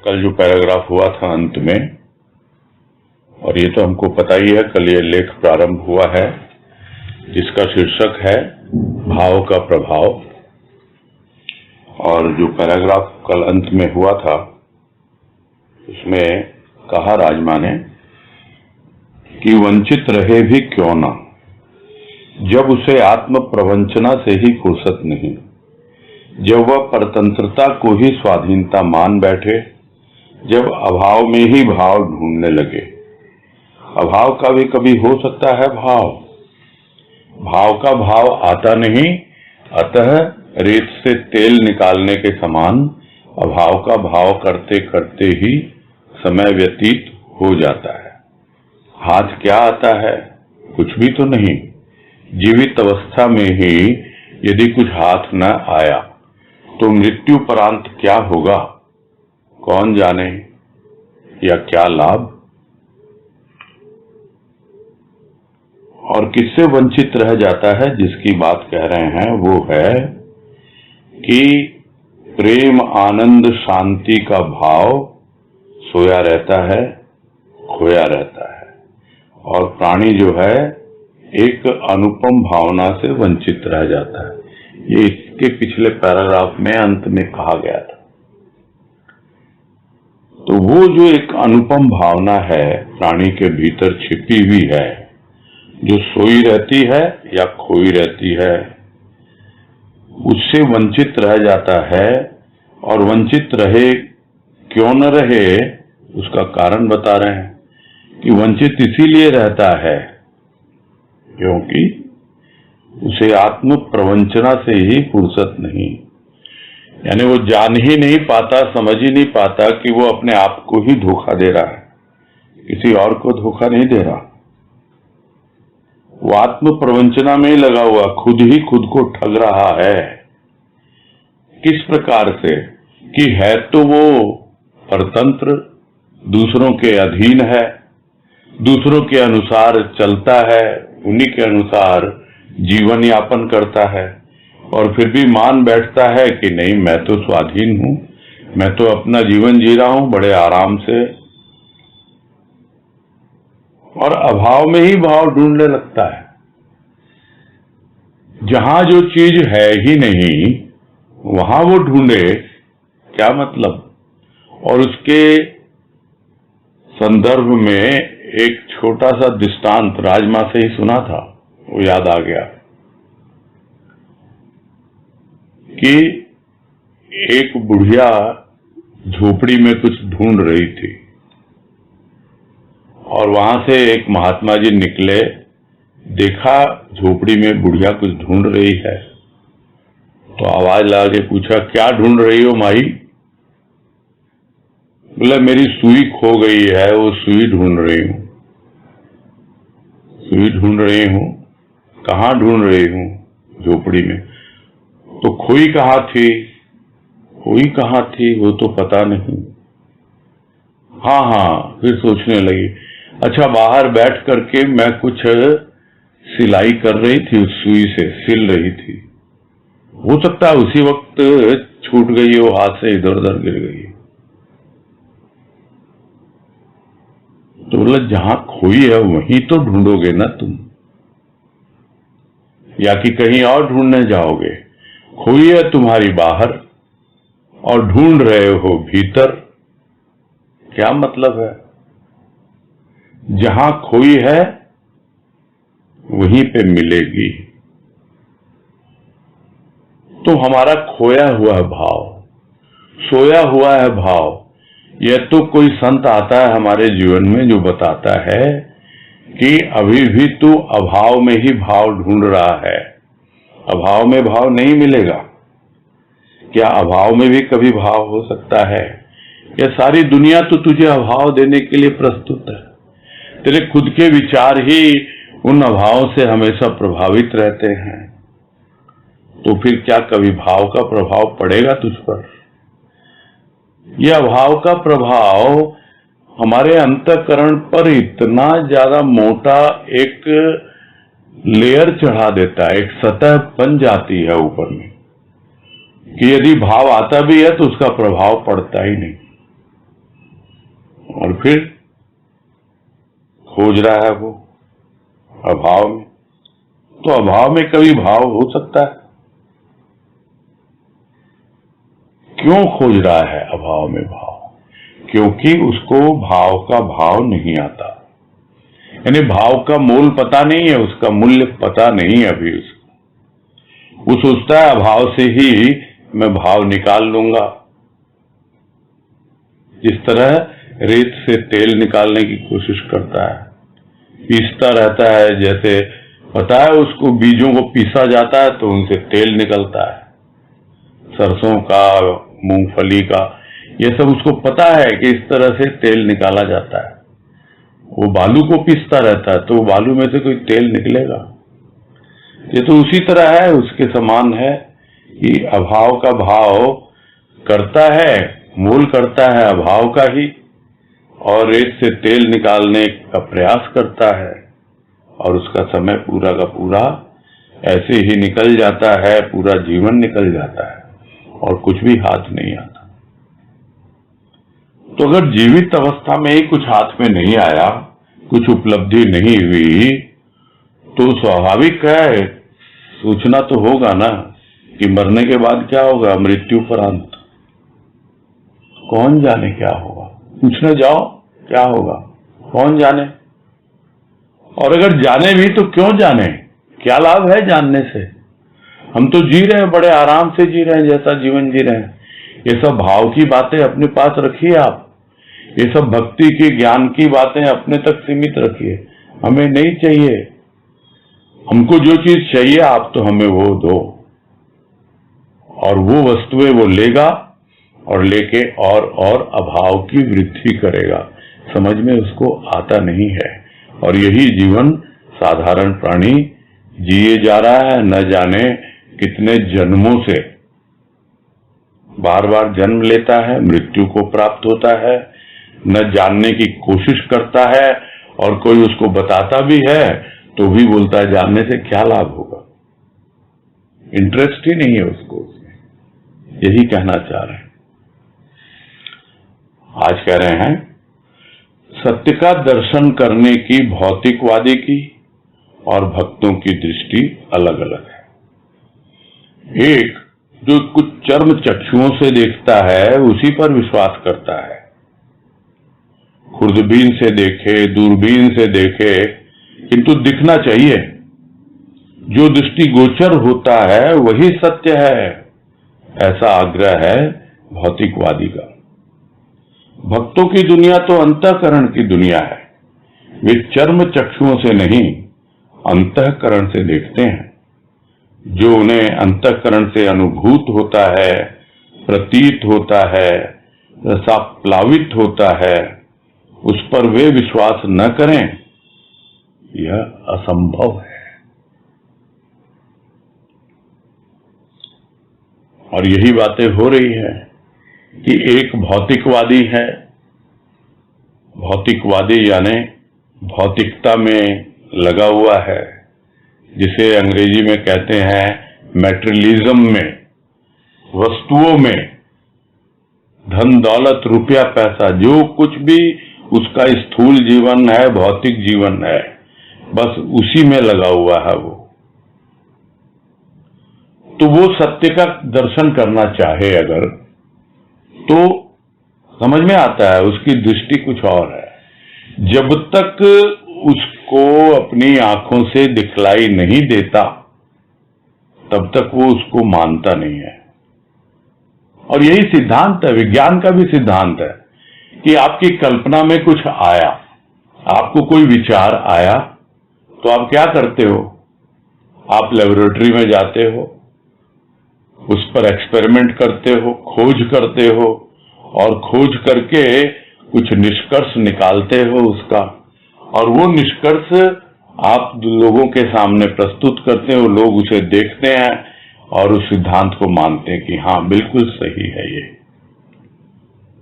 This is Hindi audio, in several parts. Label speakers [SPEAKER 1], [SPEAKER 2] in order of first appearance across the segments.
[SPEAKER 1] कल जो पैराग्राफ हुआ था अंत में, और ये तो हमको पता ही है, कल ये लेख प्रारंभ हुआ है जिसका शीर्षक है भाव का प्रभाव। और जो पैराग्राफ कल अंत में हुआ था उसमें कहा राजमा ने कि वंचित रहे भी क्यों ना, जब उसे आत्म प्रवंचना से ही फुर्सत नहीं, जब वह परतंत्रता को ही स्वाधीनता मान बैठे, जब अभाव में ही भाव ढूंढने लगे। अभाव का भी कभी हो सकता है भाव का भाव आता नहीं, अतः रेत से तेल निकालने के समान अभाव का भाव करते करते ही समय व्यतीत हो जाता है। हाथ क्या आता है? कुछ भी तो नहीं। जीवित अवस्था में ही यदि कुछ हाथ न आया तो मृत्यु परांत क्या होगा, कौन जाने, या क्या लाभ। और किससे वंचित रह जाता है जिसकी बात कह रहे हैं वो है कि प्रेम आनंद शांति का भाव सोया रहता है, खोया रहता है, और प्राणी जो है एक अनुपम भावना से वंचित रह जाता है। ये इसके पिछले पैराग्राफ में अंत में कहा गया था। तो वो जो एक अनुपम भावना है प्राणी के भीतर छिपी हुई है, जो सोई रहती है या खोई रहती है, उससे वंचित रह जाता है। और वंचित रहे क्यों न रहे उसका कारण बता रहे हैं कि वंचित इसीलिए रहता है क्योंकि उसे आत्म प्रवंचना से ही फुर्सत नहीं, यानी वो जान ही नहीं पाता, समझ ही नहीं पाता कि वो अपने आप को ही धोखा दे रहा है, किसी और को धोखा नहीं दे रहा। वो आत्म प्रवंचना में ही लगा हुआ, खुद ही खुद को ठग रहा है। किस प्रकार से कि है तो वो परतंत्र, दूसरों के अधीन है, दूसरों के अनुसार चलता है, उन्हीं के अनुसार जीवन यापन करता है, और फिर भी मान बैठता है कि नहीं मैं तो स्वाधीन हूं, मैं तो अपना जीवन जी रहा हूं बड़े आराम से, और अभाव में ही भाव ढूंढने लगता है। जहां जो चीज है ही नहीं वहां वो ढूंढे, क्या मतलब। और उसके संदर्भ में एक छोटा सा दृष्टांत राजमा से ही सुना था, वो याद आ गया कि एक बुढ़िया झोपड़ी में कुछ ढूंढ रही थी, और वहां से एक महात्मा जी निकले, देखा झोपड़ी में बुढ़िया कुछ ढूंढ रही है, तो आवाज लगा के पूछा क्या ढूंढ रही हो माई? बोला मेरी सुई खो गई है, वो सुई ढूंढ रही हूं। सुई ढूंढ रही हूं? कहाँ ढूंढ रही हूं? झोपड़ी में। तो खोई कहाँ थी? खोई कहाँ थी वो तो पता नहीं। हाँ, फिर सोचने लगी, अच्छा बाहर बैठ करके मैं कुछ सिलाई कर रही थी, उस सुई से सिल रही थी, हो सकता है उसी वक्त छूट गई हो, हाथ से इधर उधर गिर गई। तो बोला जहां खोई है वहीं तो ढूंढोगे ना तुम, या कि कहीं और ढूंढने जाओगे। खोई है तुम्हारी बाहर और ढूंढ रहे हो भीतर, क्या मतलब है। जहां खोई है वहीं पे मिलेगी। तो हमारा खोया हुआ है भाव, सोया हुआ है भाव। यह तो कोई संत आता है हमारे जीवन में जो बताता है कि अभी भी तू अभाव में ही भाव ढूंढ रहा है, अभाव में भाव नहीं मिलेगा। क्या अभाव में भी कभी भाव हो सकता है? यह सारी दुनिया तो तुझे अभाव देने के लिए प्रस्तुत है, तेरे खुद के विचार ही उन अभावों से हमेशा प्रभावित रहते हैं। तो फिर क्या कभी भाव का प्रभाव पड़ेगा तुझ पर? यह अभाव का प्रभाव हमारे अंतःकरण पर इतना ज्यादा मोटा एक लेयर चढ़ा देता है, एक सतह बन जाती है ऊपर में, कि यदि भाव आता भी है तो उसका प्रभाव पड़ता ही नहीं। और फिर खोज रहा है वो अभाव में। तो अभाव में कभी भाव हो सकता है? क्यों खोज रहा है अभाव में भाव? क्योंकि उसको भाव का भाव नहीं आता, यानी भाव का मोल पता नहीं है, उसका मूल्य पता नहीं है अभी उसको। वो सोचता है अभाव से ही मैं भाव निकाल लूंगा। जिस तरह रेत से तेल निकालने की कोशिश करता है, पीसता रहता है, जैसे पता है उसको बीजों को पीसा जाता है तो उनसे तेल निकलता है, सरसों का, मूंगफली का, ये सब उसको पता है कि इस तरह से तेल निकाला जाता है। वो बालू को पीसता रहता है तो बालू में से कोई तेल निकलेगा। ये तो उसी तरह है, उसके समान है कि अभाव का भाव करता है, मोल करता है अभाव का ही, और रेत से तेल निकालने का प्रयास करता है, और उसका समय पूरा का पूरा ऐसे ही निकल जाता है, पूरा जीवन निकल जाता है और कुछ भी हाथ नहीं आता। तो अगर जीवित अवस्था में ही कुछ हाथ में नहीं आया, कुछ उपलब्धि नहीं हुई, तो स्वाभाविक है, सोचना तो होगा ना कि मरने के बाद क्या होगा, मृत्यु उपरांत कौन जाने क्या होगा। पूछने जाओ क्या होगा, कौन जाने। और अगर जाने भी तो क्यों जाने, क्या लाभ है जानने से? हम तो जी रहे हैं, बड़े आराम से जी रहे हैं, जैसा जीवन जी रहे हैं। ये सब भाव की बातें अपने पास रखिए आप, ये सब भक्ति की, ज्ञान की बातें अपने तक सीमित रखिए, हमें नहीं चाहिए। हमको जो चीज चाहिए आप तो हमें वो दो, और वो वस्तुएं वो लेगा और लेके और अभाव की वृद्धि करेगा। समझ में उसको आता नहीं है, और यही जीवन साधारण प्राणी जिए जा रहा है, न जाने कितने जन्मों से। बार बार जन्म लेता है, मृत्यु को प्राप्त होता है, न जानने की कोशिश करता है, और कोई उसको बताता भी है तो भी बोलता है जानने से क्या लाभ होगा, इंटरेस्ट ही नहीं है उसको उसमें। यही कहना चाह रहे हैं। आज कह रहे हैं सत्य का दर्शन करने की भौतिकवादी की और भक्तों की दृष्टि अलग अलग है। एक जो कुछ चर्म चक्षुओं से देखता है उसी पर विश्वास करता है, खुर्दबीन से देखे, दूरबीन से देखे, किंतु दिखना चाहिए। जो दृष्टि गोचर होता है वही सत्य है, ऐसा आग्रह है भौतिकवादी का। भक्तों की दुनिया तो अंतःकरण की दुनिया है, वे चर्म चक्षुओं से नहीं अंतःकरण से देखते हैं। जो उन्हें अंतःकरण से अनुभूत होता है, प्रतीत होता है, रसाप्लावित होता है, उस पर वे विश्वास न करें, यह असंभव है। और यही बातें हो रही है कि एक भौतिकवादी है, भौतिकवादी यानी भौतिकता में लगा हुआ है, जिसे अंग्रेजी में कहते हैं मैटेरियलिज्म में, वस्तुओं में, धन दौलत रुपया पैसा, जो कुछ भी उसका स्थूल जीवन है, भौतिक जीवन है, बस उसी में लगा हुआ है वो। तो वो सत्य का दर्शन करना चाहे अगर, तो समझ में आता है उसकी दृष्टि कुछ और है। जब तक उसको अपनी आंखों से दिखलाई नहीं देता तब तक वो उसको मानता नहीं है। और यही सिद्धांत है, विज्ञान का भी सिद्धांत है कि आपकी कल्पना में कुछ आया, आपको कोई विचार आया, तो आप क्या करते हो? आप लेबोरेटरी में जाते हो, उस पर एक्सपेरिमेंट करते हो, खोज करते हो, और खोज करके कुछ निष्कर्ष निकालते हो उसका, और वो निष्कर्ष आप लोगों के सामने प्रस्तुत करते हो। लोग उसे देखते हैं और उस सिद्धांत को मानते हैं कि हाँ बिल्कुल सही है ये।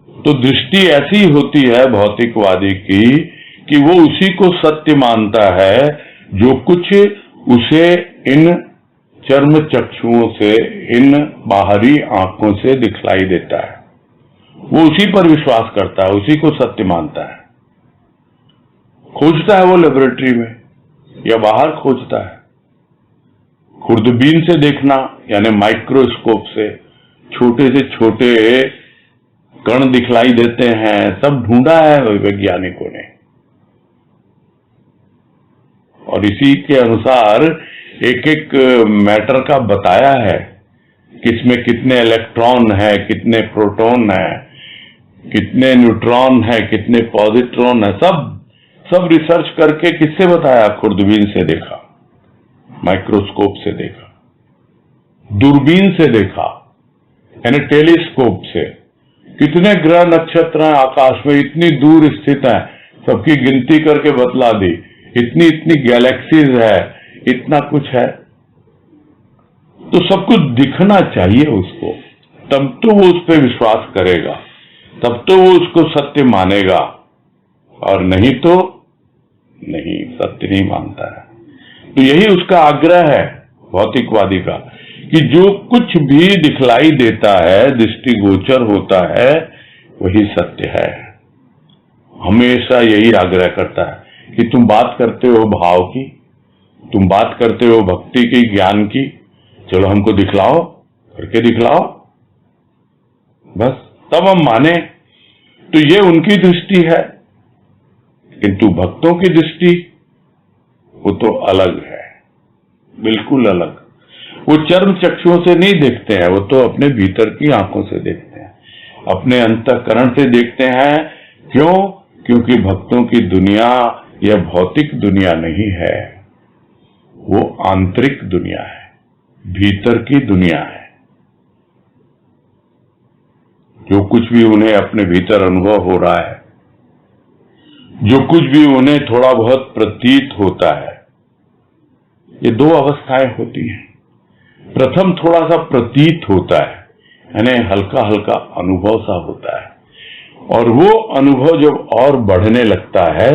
[SPEAKER 1] तो दृष्टि ऐसी होती है भौतिकवादी की कि वो उसी को सत्य मानता है जो कुछ उसे इन चर्म चक्षुओं से, इन बाहरी आंखों से दिखलाई देता है। वो उसी पर विश्वास करता है, उसी को सत्य मानता है। खोजता है वो लेबोरेटरी में या बाहर खोजता है। खुर्दबीन से देखना यानी माइक्रोस्कोप से छोटे से छोटे कण दिखलाई देते हैं, सब ढूंढा है वैज्ञानिकों ने। और इसी के अनुसार एक एक मैटर का बताया है, किसमें कितने इलेक्ट्रॉन है, कितने प्रोटॉन है, कितने न्यूट्रॉन है, कितने पॉजिट्रॉन है, सब रिसर्च करके किससे बताया? खुर्दबीन से देखा, माइक्रोस्कोप से देखा, दूरबीन से देखा यानी टेलीस्कोप से। कितने ग्रह नक्षत्र हैं आकाश में, इतनी दूर स्थित हैं, सबकी गिनती करके बतला दी। इतनी इतनी गैलेक्सीज है, इतना कुछ है। तो सब कुछ दिखना चाहिए उसको, तब तो वो उस पर विश्वास करेगा, तब तो वो उसको सत्य मानेगा, और नहीं तो नहीं, सत्य नहीं मानता है। तो यही उसका आग्रह है भौतिकवादी का, कि जो कुछ भी दिखलाई देता है, दृष्टिगोचर होता है, वही सत्य है। हमेशा यही आग्रह करता है कि तुम बात करते हो भाव की, तुम बात करते हो भक्ति की, ज्ञान की, चलो हमको दिखलाओ, करके दिखलाओ, बस तब हम माने। तो ये उनकी दृष्टि है, किंतु भक्तों की दृष्टि वो तो अलग है, बिल्कुल अलग। वो चर्म चक्षुओं से नहीं देखते हैं, वो तो अपने भीतर की आंखों से देखते हैं, अपने अंतःकरण से देखते हैं। क्यों? क्योंकि भक्तों की दुनिया यह भौतिक दुनिया नहीं है, वो आंतरिक दुनिया है, भीतर की दुनिया है। जो कुछ भी उन्हें अपने भीतर अनुभव हो रहा है, जो कुछ भी उन्हें थोड़ा बहुत प्रतीत होता है, ये दो अवस्थाएं होती हैं। प्रथम थोड़ा सा प्रतीत होता है, यानी हल्का हल्का अनुभव सा होता है, और वो अनुभव जब और बढ़ने लगता है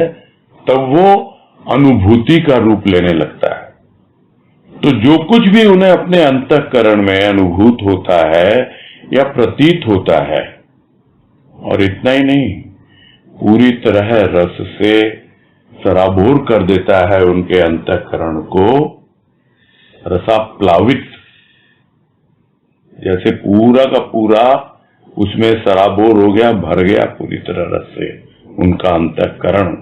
[SPEAKER 1] तब वो अनुभूति का रूप लेने लगता है। तो जो कुछ भी उन्हें अपने अंतःकरण में अनुभूत होता है या प्रतीत होता है, और इतना ही नहीं, पूरी तरह रस से सराबोर कर देता है उनके अंतःकरण को, रसाप्लावित, जैसे पूरा का पूरा उसमें सराबोर हो गया, भर गया पूरी तरह रस से उनका अंतःकरण।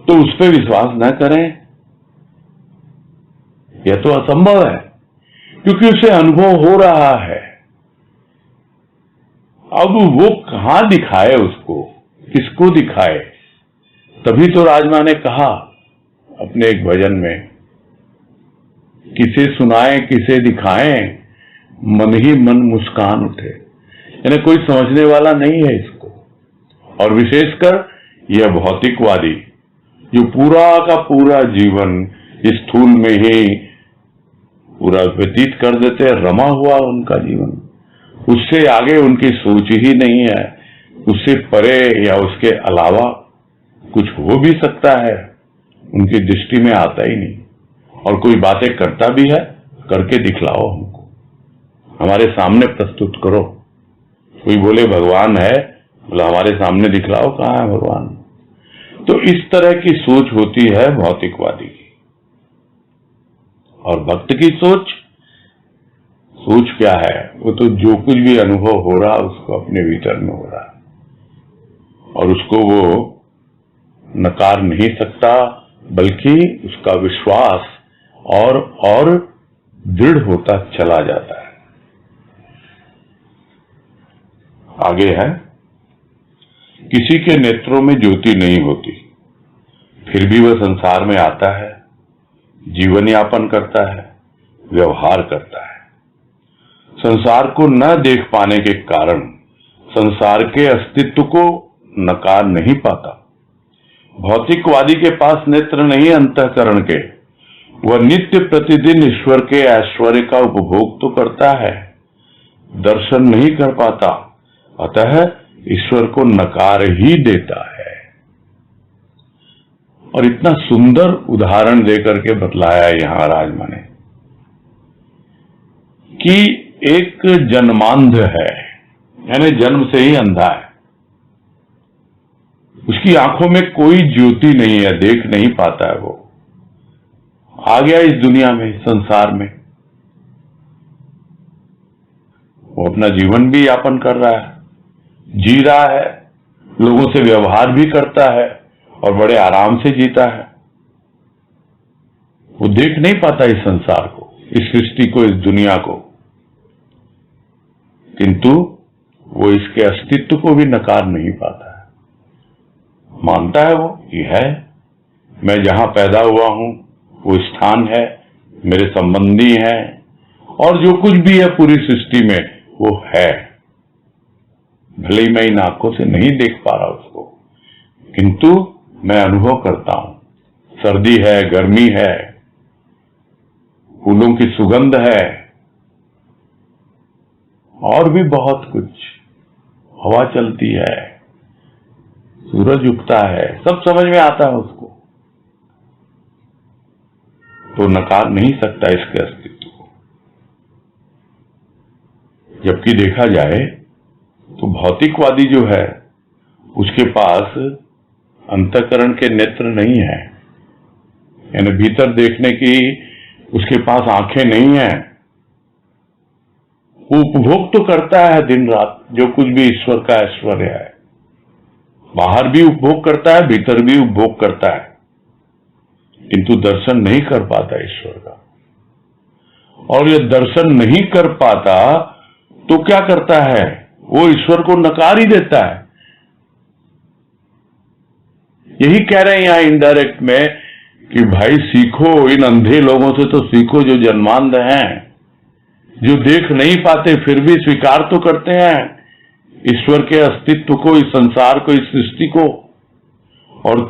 [SPEAKER 1] तो उस पर विश्वास न करें, यह तो असंभव है, क्योंकि उसे अनुभव हो रहा है। अब वो कहां दिखाए उसको, किसको दिखाए? तभी तो राजमा ने कहा अपने एक भजन में, किसे सुनाएं किसे दिखाएं, मन ही मन मुस्कान उठे। यानी कोई समझने वाला नहीं है इसको। और विशेषकर यह भौतिकवादी जो पूरा का पूरा जीवन इस स्थूल में ही पूरा व्यतीत कर देते हैं, रमा हुआ उनका जीवन, उससे आगे उनकी सोच ही नहीं है, उससे परे या उसके अलावा कुछ हो भी सकता है उनकी दृष्टि में आता ही नहीं। और कोई बातें करता भी है, करके दिखलाओ, हमको हमारे सामने प्रस्तुत करो। कोई बोले भगवान है, बोला हमारे सामने दिखलाओ, कहां है भगवान? तो इस तरह की सोच होती है भौतिकवादी की। और भक्त की सोच क्या है? वो तो जो कुछ भी अनुभव हो रहा उसको अपने भीतर में हो रहा है, और उसको वो नकार नहीं सकता, बल्कि उसका विश्वास और दृढ़ होता चला जाता है। आगे है, किसी के नेत्रों में ज्योति नहीं होती, फिर भी वह संसार में आता है, जीवन यापन करता है, व्यवहार करता है। संसार को न देख पाने के कारण संसार के अस्तित्व को नकार नहीं पाता। भौतिकवादी के पास नेत्र नहीं अंतःकरण के, वह नित्य प्रतिदिन ईश्वर के ऐश्वर्य का उपभोग तो करता है, दर्शन नहीं कर पाता, अतः ईश्वर को नकार ही देता है। और इतना सुंदर उदाहरण देकर के बतलाया यहां राजमा ने कि एक जन्मांध है, यानी जन्म से ही अंधा है, उसकी आंखों में कोई ज्योति नहीं है, देख नहीं पाता है। वो आ गया इस दुनिया में, इस संसार में, वो अपना जीवन भी यापन कर रहा है, जी रहा है, लोगों से व्यवहार भी करता है और बड़े आराम से जीता है। वो देख नहीं पाता इस संसार को, इस सृष्टि को, इस दुनिया को, किंतु वो इसके अस्तित्व को भी नकार नहीं पाता है। मानता है वो कि है, मैं जहां पैदा हुआ हूं वो स्थान है, मेरे संबंधी हैं, और जो कुछ भी है पूरी सृष्टि में वो है। भले ही मैं इन आंखों से नहीं देख पा रहा उसको, किंतु मैं अनुभव करता हूं। सर्दी है, गर्मी है, फूलों की सुगंध है, और भी बहुत कुछ, हवा चलती है, सूरज उगता है, सब समझ में आता है उसको, तो नकार नहीं सकता इसके अस्तित्व को। जबकि देखा जाए तो भौतिकवादी जो है उसके पास अंतःकरण के नेत्र नहीं है, यानी भीतर देखने की उसके पास आंखें नहीं है। वो उपभोग तो करता है दिन रात, जो कुछ भी ईश्वर का ऐश्वर्य है, बाहर भी उपभोग करता है, भीतर भी उपभोग करता है, किंतु दर्शन नहीं कर पाता ईश्वर का। और ये दर्शन नहीं कर पाता तो क्या करता है, वो ईश्वर को नकार ही देता है। यही कह रहे हैं यहां इनडायरेक्ट में कि भाई सीखो, इन अंधे लोगों से तो सीखो जो जन्मांध हैं, जो देख नहीं पाते फिर भी स्वीकार तो करते हैं ईश्वर के अस्तित्व को, इस संसार को, इस सृष्टि को। और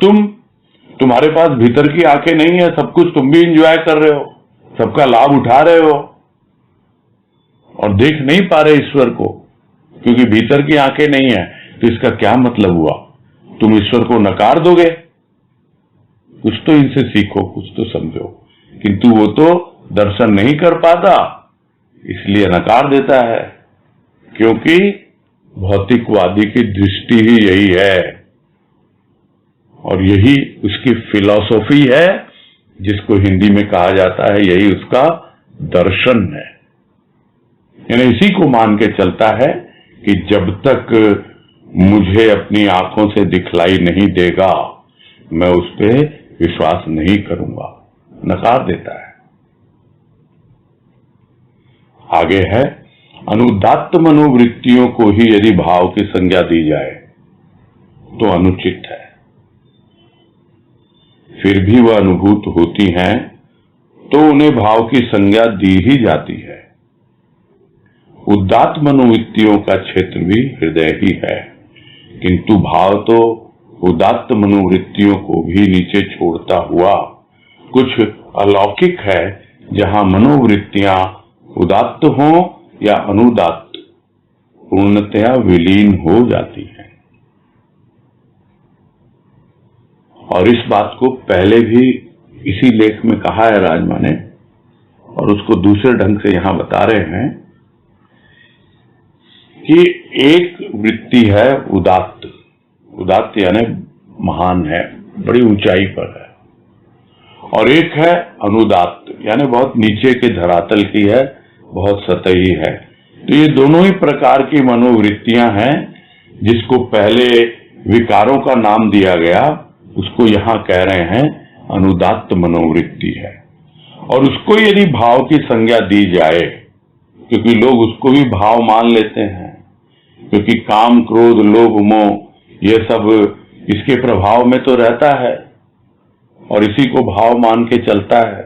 [SPEAKER 1] तुम्हारे पास भीतर की आंखें नहीं है, सब कुछ तुम भी एंजॉय कर रहे हो, सबका लाभ उठा रहे हो, और देख नहीं पा रहे ईश्वर को क्योंकि भीतर की आंखें नहीं है। तो इसका क्या मतलब हुआ, तुम ईश्वर को नकार दोगे? कुछ तो इनसे सीखो, कुछ तो समझो। किंतु वो तो दर्शन नहीं कर पाता, इसलिए नकार देता है, क्योंकि भौतिकवादी की दृष्टि ही यही है, और यही उसकी फिलॉसफी है, जिसको हिंदी में कहा जाता है यही उसका दर्शन है। यानी इसी को मान के चलता है कि जब तक मुझे अपनी आंखों से दिखलाई नहीं देगा मैं उस पर विश्वास नहीं करूंगा, नकार देता है। आगे है, अनुदात्त मनोवृत्तियों को ही यदि भाव की संज्ञा दी जाए तो अनुचित है, फिर भी वह अनुभूत होती हैं तो उन्हें भाव की संज्ञा दी ही जाती है। उदात्त मनोवृत्तियों का क्षेत्र भी हृदय ही है, किंतु भाव तो उदात्त मनोवृत्तियों को भी नीचे छोड़ता हुआ कुछ अलौकिक है, जहां मनोवृत्तियां उदात्त हों या अनुदात्त पूर्णतया विलीन हो जाती हैं। और इस बात को पहले भी इसी लेख में कहा है राजमा ने, और उसको दूसरे ढंग से यहां बता रहे हैं कि एक वृत्ति है उदात्त, उदात्त यानी महान है, बड़ी ऊंचाई पर है, और एक है अनुदात्त यानी बहुत नीचे के धरातल की है, बहुत सतही है। तो ये दोनों ही प्रकार की मनोवृत्तियां हैं, जिसको पहले विकारों का नाम दिया गया, उसको यहां कह रहे हैं अनुदात्त मनोवृत्ति है। और उसको यदि भाव की संज्ञा दी जाए, क्योंकि लोग उसको भी भाव मान लेते हैं, क्योंकि काम, क्रोध, लोभ, मोह ये सब इसके प्रभाव में तो रहता है और इसी को भाव मान के चलता है।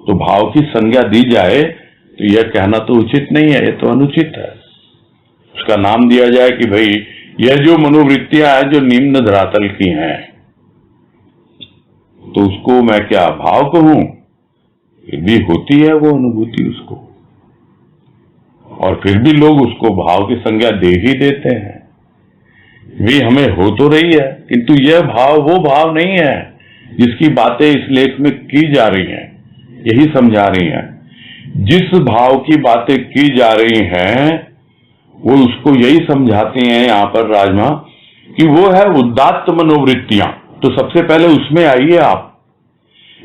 [SPEAKER 1] तो भाव की संज्ञा दी जाए तो यह कहना तो उचित नहीं है, ये तो अनुचित है। उसका नाम दिया जाए कि भाई यह जो मनोवृत्तियां हैं जो निम्न धरातल की हैं, तो उसको मैं क्या भाव कहूं? फिर भी होती है वो अनुभूति उसको, और फिर भी लोग उसको भाव की संज्ञा दे ही देते हैं। वे हमें हो तो रही है, किंतु यह भाव वो भाव नहीं है जिसकी बातें इस लेख में की जा रही हैं। यही समझा रही हैं, जिस भाव की बातें की जा रही हैं वो उसको यही समझाते हैं यहाँ पर राजमा कि वो है उदात्त मनोवृत्तियां। तो सबसे पहले उसमें आइए आप,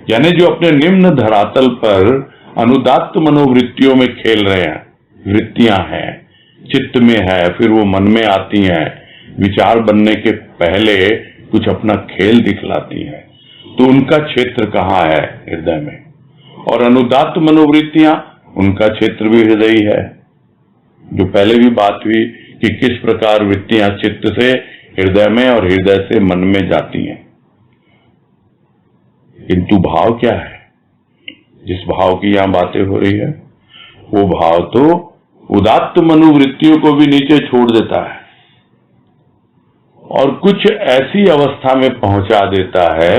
[SPEAKER 1] यानी जो अपने निम्न धरातल पर अनुदात्त मनोवृत्तियों में खेल रहे हैं, वृत्तियां हैं, चित्त में है, फिर वो मन में आती हैं, विचार बनने के पहले कुछ अपना खेल दिखलाती हैं, तो उनका क्षेत्र कहाँ है? हृदय में। और अनुदात्त मनोवृत्तियां, उनका क्षेत्र भी हृदय ही है। जो पहले भी बात हुई कि किस प्रकार वृत्तियां चित्त से हृदय में और हृदय से मन में जाती हैं। किंतु भाव क्या है? जिस भाव की यहां बातें हो रही है वो भाव तो उदात्त मनोवृत्तियों को भी नीचे छोड़ देता है और कुछ ऐसी अवस्था में पहुंचा देता है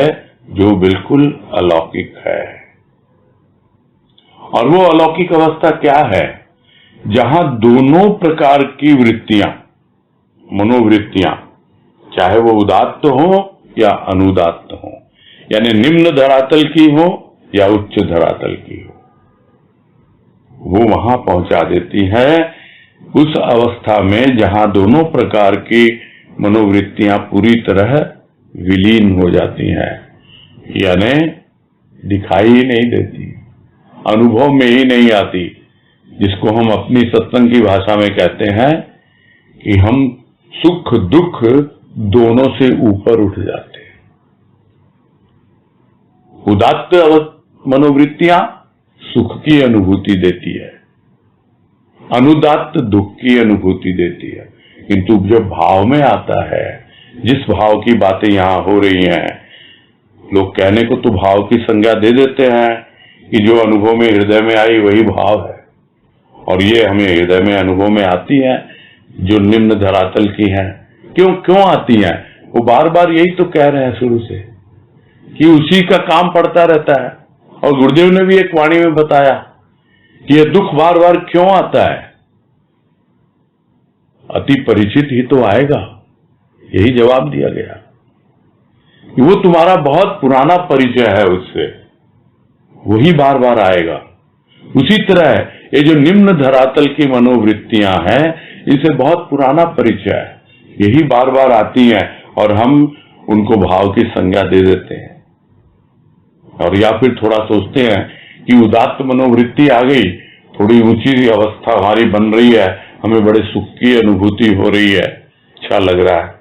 [SPEAKER 1] जो बिल्कुल अलौकिक है। और वो अलौकिक अवस्था क्या है? जहां दोनों प्रकार की वृत्तियां, मनोवृत्तियां, चाहे वो उदात्त हो या अनुदात्त हो, यानी निम्न धरातल की हो या उच्च धरातल की हो, वो वहां पहुंचा देती है उस अवस्था में जहां दोनों प्रकार की मनोवृत्तियां पूरी तरह विलीन हो जाती हैं, यानी दिखाई ही नहीं देती, अनुभव में ही नहीं आती, जिसको हम अपनी सत्संग की भाषा में कहते हैं कि हम सुख दुख दोनों से ऊपर उठ जाते हैं। उदात्त मनोवृत्तियां सुख की अनुभूति देती है, अनुदात्त दुख की अनुभूति देती है। किंतु जब भाव में आता है, जिस भाव की बातें यहां हो रही हैं, लोग कहने को तो भाव की संज्ञा दे देते हैं कि जो अनुभव में हृदय में आई वही भाव है, और ये हमें हृदय में अनुभव में आती है जो निम्न धरातल की है। क्यों आती है? वो बार बार यही तो कह रहे हैं शुरू से कि उसी का काम पड़ता रहता है। और गुरुदेव ने भी एक वाणी में बताया कि यह दुख बार बार क्यों आता है? अति परिचित ही तो आएगा, यही जवाब दिया गया। वो तुम्हारा बहुत पुराना परिचय है उससे, वही बार बार आएगा। उसी तरह ये जो निम्न धरातल की मनोवृत्तियां हैं, इनसे बहुत पुराना परिचय है, यही बार बार आती हैं और हम उनको भाव की संज्ञा दे देते हैं। और या फिर थोड़ा सोचते हैं कि उदात्त मनोवृत्ति आ गई, थोड़ी ऊंची अवस्था हमारी बन रही है, हमें बड़े सुख की अनुभूति हो रही है, अच्छा लग रहा है,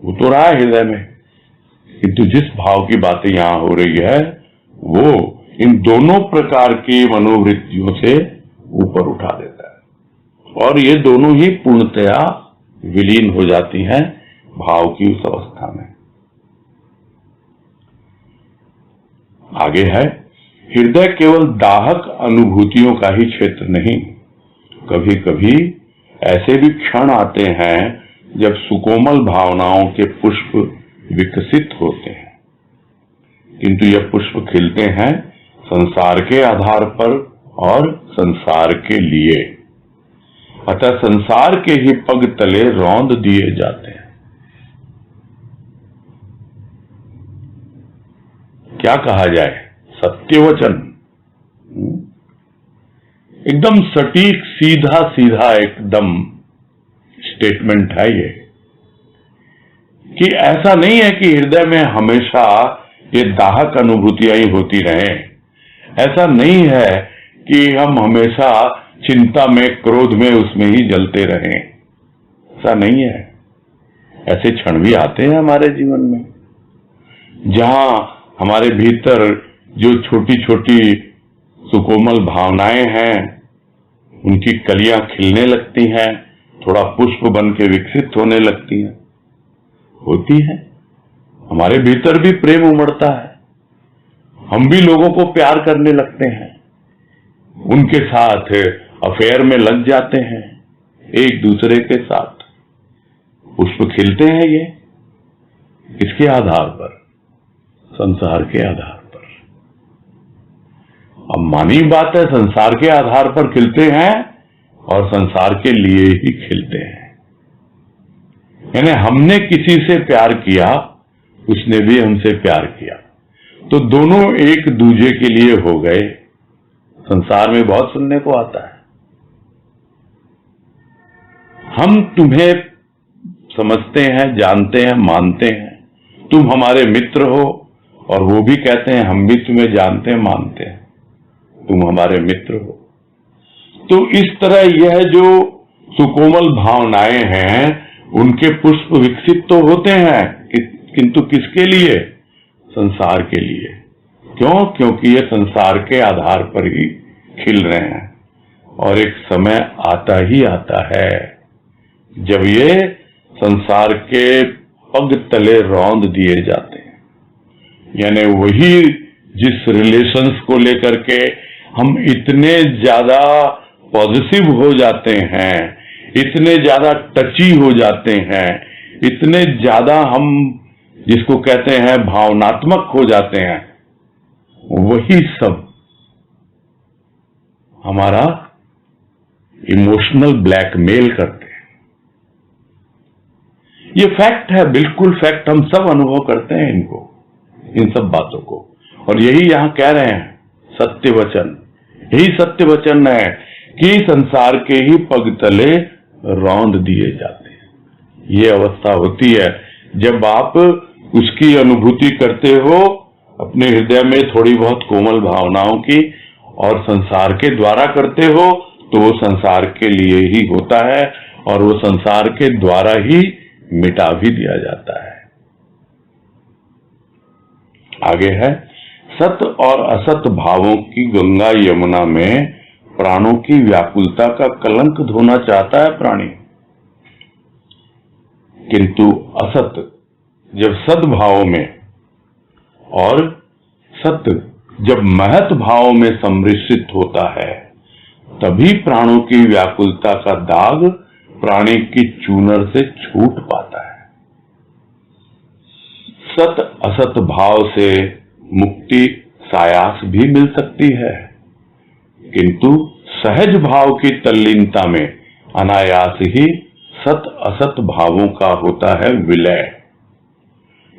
[SPEAKER 1] वो तो रहा है हृदय में। किंतु जिस भाव की बातें यहां हो रही है वो इन दोनों प्रकार की मनोवृत्तियों से ऊपर उठा देता है और ये दोनों ही पूर्णतया विलीन हो जाती हैं भाव की उस अवस्था में। आगे है, हृदय केवल दाहक अनुभूतियों का ही क्षेत्र नहीं, कभी कभी ऐसे भी क्षण आते हैं जब सुकोमल भावनाओं के पुष्प विकसित होते हैं, किंतु यह पुष्प खिलते हैं संसार के आधार पर और संसार के लिए, अतः संसार के ही पग तले रौंद दिए जाते हैं। क्या कहा जाए, सत्यवचन, एकदम सटीक सीधा सीधा एकदम स्टेटमेंट है ये, कि ऐसा नहीं है कि हृदय में हमेशा ये दाहक अनुभूतियां ही होती रहें, ऐसा नहीं है कि हम हमेशा चिंता में, क्रोध में, उसमें ही जलते रहें, ऐसा नहीं है। ऐसे क्षण भी आते हैं हमारे जीवन में जहां हमारे भीतर जो छोटी छोटी सुकोमल भावनाएं हैं उनकी कलियां खिलने लगती हैं, थोड़ा पुष्प बन के विकसित होने लगती हैं, होती है। हमारे भीतर भी प्रेम उमड़ता है, हम भी लोगों को प्यार करने लगते हैं, उनके साथ अफेयर में लग जाते हैं, एक दूसरे के साथ पुष्प खिलते हैं। ये किसके आधार पर? संसार के आधार पर। अब मानी बात है, संसार के आधार पर खिलते हैं और संसार के लिए ही खिलते हैं। यानी हमने किसी से प्यार किया, उसने भी हमसे प्यार किया, तो दोनों एक दूजे के लिए हो गए। संसार में बहुत सुनने को आता है, हम तुम्हें समझते हैं, जानते हैं, मानते हैं, तुम हमारे मित्र हो, और वो भी कहते हैं हम भी तुम्हें जानते हैं, मानते हैं, तुम हमारे मित्र हो। तो इस तरह यह जो सुकोमल भावनाएं हैं उनके पुष्प विकसित तो होते हैं, किंतु किसके लिए? संसार के लिए। क्यों? क्योंकि ये संसार के आधार पर ही खिल रहे हैं, और एक समय आता ही आता है जब ये संसार के पग तले रौंद दिए जाते हैं। यानी वही जिस रिलेशंस को लेकर के हम इतने ज्यादा पॉजिटिव हो जाते हैं, इतने ज्यादा टची हो जाते हैं, इतने ज्यादा हम जिसको कहते हैं भावनात्मक हो जाते हैं, वही सब हमारा इमोशनल ब्लैकमेल करते हैं। ये फैक्ट है, बिल्कुल फैक्ट। हम सब अनुभव करते हैं इनको, इन सब बातों को, और यही यहां कह रहे हैं सत्य वचन। यही सत्य वचन है कि संसार के ही पग तले रौंद दिए जाते हैं। ये अवस्था होती है जब आप उसकी अनुभूति करते हो अपने हृदय में थोड़ी बहुत कोमल भावनाओं की, और संसार के द्वारा करते हो तो वो संसार के लिए ही होता है, और वो संसार के द्वारा ही मिटा भी दिया जाता है। आगे है, सत और असत भावों की गंगा यमुना में प्राणों की व्याकुलता का कलंक धोना चाहता है प्राणी, किंतु असत जब सद्भाव में और सत जब महत भाव में सम्मिश्रित होता है, तभी प्राणों की व्याकुलता का दाग प्राणी की चूनर से छूट पाता है। सत असत भाव से मुक्ति सायास भी मिल सकती है, किंतु सहज भाव की तल्लीनता में अनायास ही सत असत भावों का होता है विलय।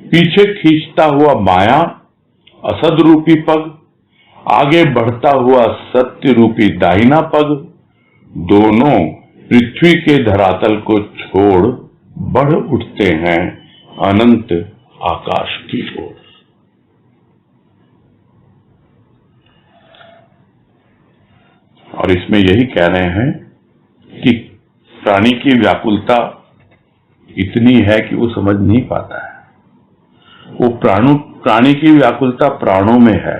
[SPEAKER 1] पीछे खींचता हुआ बायां असद रूपी पग, आगे बढ़ता हुआ सत्य रूपी दाहिना पग, दोनों पृथ्वी के धरातल को छोड़ बढ़ उठते हैं अनंत आकाश की ओर। और इसमें यही कह रहे हैं कि प्राणी की व्याकुलता इतनी है कि वो समझ नहीं पाता है। वो प्राणी की व्याकुलता प्राणों में है,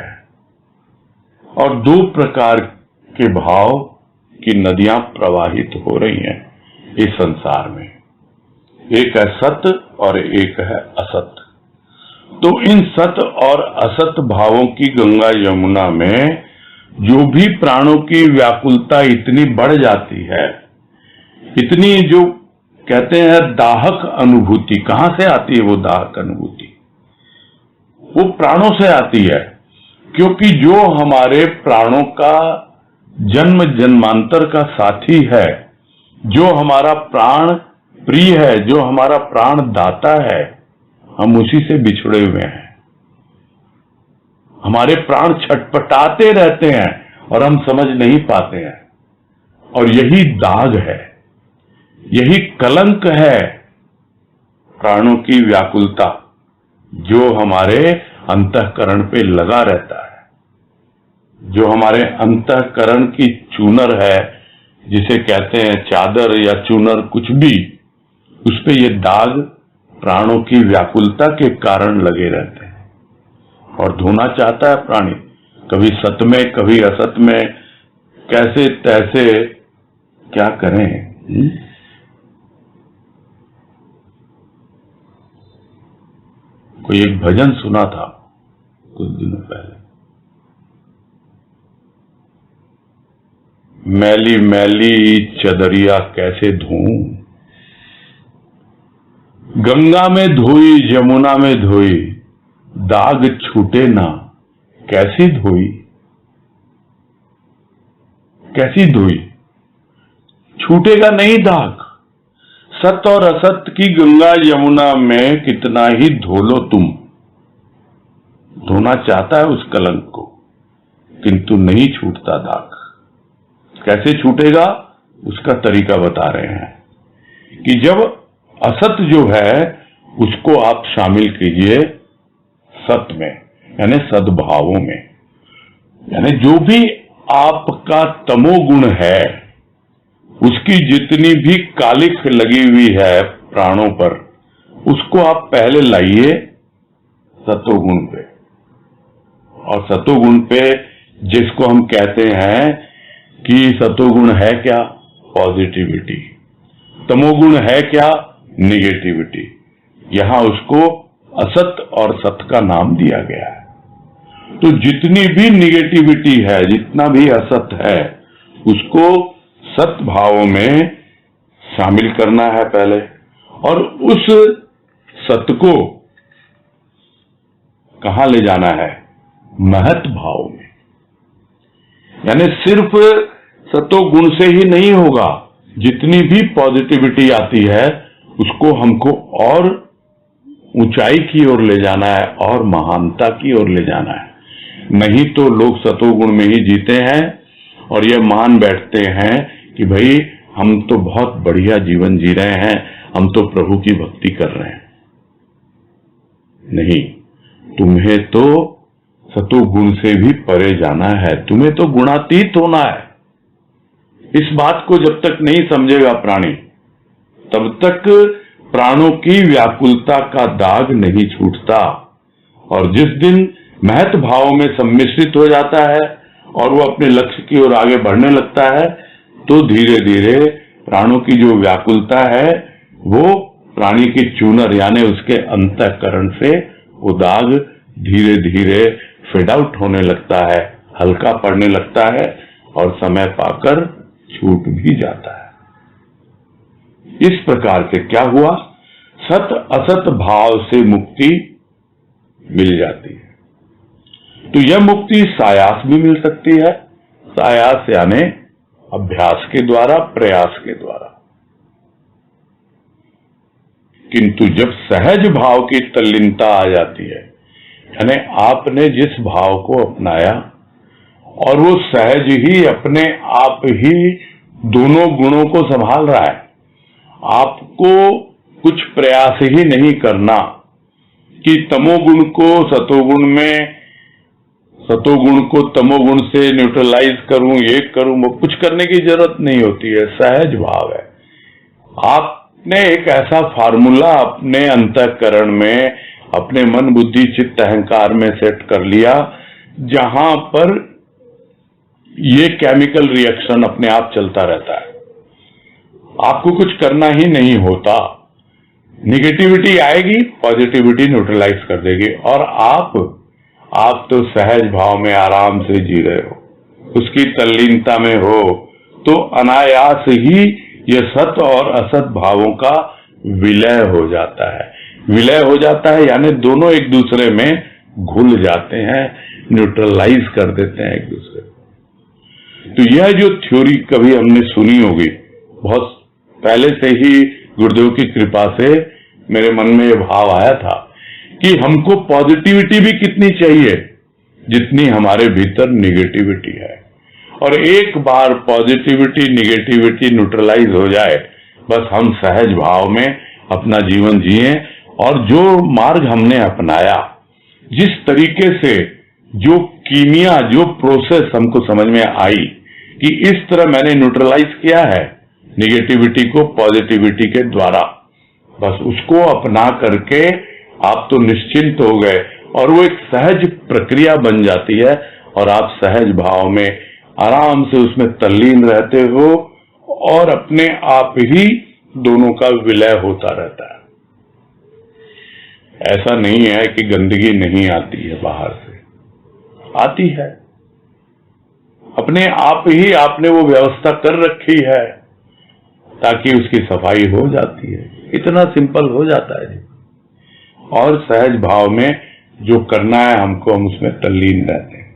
[SPEAKER 1] और दो प्रकार के भाव की नदियां प्रवाहित हो रही हैं इस संसार में, एक है सत और एक है असत। तो इन सत और असत भावों की गंगा यमुना में जो भी प्राणों की व्याकुलता इतनी बढ़ जाती है, इतनी जो कहते हैं दाहक अनुभूति, कहां से आती है वो दाहक अनुभूति? वो प्राणों से आती है, क्योंकि जो हमारे प्राणों का जन्म जन्मांतर का साथी है, जो हमारा प्राण प्रिय है, जो हमारा प्राण दाता है, हम उसी से बिछड़े हुए हैं। हमारे प्राण छटपटाते रहते हैं और हम समझ नहीं पाते हैं, और यही दाग है, यही कलंक है प्राणों की व्याकुलता, जो हमारे अंतःकरण पे लगा रहता है, जो हमारे अंतःकरण की चूनर है, जिसे कहते हैं चादर या चूनर, कुछ भी, उस पे ये दाग प्राणों की व्याकुलता के कारण लगे रहते हैं। और धोना चाहता है प्राणी, कभी सत में कभी असत में, कैसे तैसे, क्या करें? कोई एक भजन सुना था कुछ दिनों पहले, मैली मैली चदरिया कैसे धोऊं, गंगा में धोई जमुना में धोई, दाग छूटे ना कैसी धोई, कैसी धोई, छूटेगा नहीं दाग। सत और असत की गंगा यमुना में कितना ही धो लो तुम, धोना चाहता है उस कलंक को, किंतु नहीं छूटता दाग। कैसे छूटेगा उसका तरीका बता रहे हैं कि जब असत जो है उसको आप शामिल कीजिए सत में, यानी सद्भावों में। यानी जो भी आपका तमोगुण है उसकी जितनी भी कालिख लगी हुई है प्राणों पर, उसको आप पहले लाइए सतोगुण पे। और सतोगुण पे जिसको हम कहते हैं कि सतोगुण है क्या, पॉजिटिविटी, तमोगुण है क्या, निगेटिविटी। यहां उसको असत और सत का नाम दिया गया है। तो जितनी भी निगेटिविटी है, जितना भी असत है, उसको सत भावों में शामिल करना है पहले, और उस सत को कहां ले जाना है, महत भाव में। यानी सिर्फ सतोगुण से ही नहीं होगा, जितनी भी पॉजिटिविटी आती है उसको हमको और ऊंचाई की ओर ले जाना है और महानता की ओर ले जाना है। नहीं तो लोग सतोगुण में ही जीते हैं और ये मान बैठते हैं कि भाई हम तो बहुत बढ़िया जीवन जी रहे हैं, हम तो प्रभु की भक्ति कर रहे हैं। नहीं, तुम्हें तो सतोगुण से भी परे जाना है, तुम्हें तो गुणातीत होना है। इस बात को जब तक नहीं समझेगा प्राणी, तब तक प्राणों की व्याकुलता का दाग नहीं छूटता। और जिस दिन महत भाव में सम्मिश्रित हो जाता है और वो अपने लक्ष्य की ओर आगे बढ़ने लगता है, तो धीरे धीरे प्राणों की जो व्याकुलता है वो प्राणी की चूनर यानी उसके अंतःकरण से वो दाग धीरे धीरे फेड आउट होने लगता है, हल्का पड़ने लगता है और समय पाकर छूट भी जाता है। इस प्रकार से क्या हुआ, सत असत भाव से मुक्ति मिल जाती है। तो यह मुक्ति सायास भी मिल सकती है, सायास यानी अभ्यास के द्वारा, प्रयास के द्वारा। किंतु जब सहज भाव की तल्लीनता आ जाती है, यानी आपने जिस भाव को अपनाया और वो सहज ही अपने आप ही दोनों गुणों को संभाल रहा है, आपको कुछ प्रयास ही नहीं करना कि तमोगुण को सतोगुण में, सतोगुण को तमोगुण से न्यूट्रलाइज करूं, ये करूं, वो कुछ करने की जरूरत नहीं होती है। सहज भाव है। आपने एक ऐसा फार्मूला अपने अंतःकरण में, अपने मन बुद्धि चित्त अहंकार में सेट कर लिया, जहां पर ये केमिकल रिएक्शन अपने आप चलता रहता है, आपको कुछ करना ही नहीं होता। निगेटिविटी आएगी, पॉजिटिविटी न्यूट्रलाइज कर देगी और आप तो सहज भाव में आराम से जी रहे हो, उसकी तल्लीनता में हो, तो अनायास ही ये सत और असत भावों का विलय हो जाता है। विलय हो जाता है यानी दोनों एक दूसरे में घुल जाते हैं, न्यूट्रलाइज कर देते हैं एक दूसरे को। तो यह जो थ्योरी कभी हमने सुनी होगी, बहुत पहले से ही गुरुदेव की कृपा से मेरे मन में यह भाव आया था कि हमको पॉजिटिविटी भी कितनी चाहिए जितनी हमारे भीतर निगेटिविटी है। और एक बार पॉजिटिविटी निगेटिविटी न्यूट्रलाइज हो जाए, बस हम सहज भाव में अपना जीवन जिए। और जो मार्ग हमने अपनाया, जिस तरीके से जो कीमिया, जो प्रोसेस हमको समझ में आई कि इस तरह मैंने न्यूट्रलाइज किया है निगेटिविटी को पॉजिटिविटी के द्वारा, बस उसको अपना करके आप तो निश्चिंत हो गए और वो एक सहज प्रक्रिया बन जाती है और आप सहज भाव में आराम से उसमें तल्लीन रहते हो और अपने आप ही दोनों का विलय होता रहता है। ऐसा नहीं है कि गंदगी नहीं आती है, बाहर से आती है, अपने आप ही आपने वो व्यवस्था कर रखी है ताकि उसकी सफाई हो जाती है। इतना सिंपल हो जाता है जी। और सहज भाव में जो करना है हमको, हम उसमें तल्लीन रहते हैं।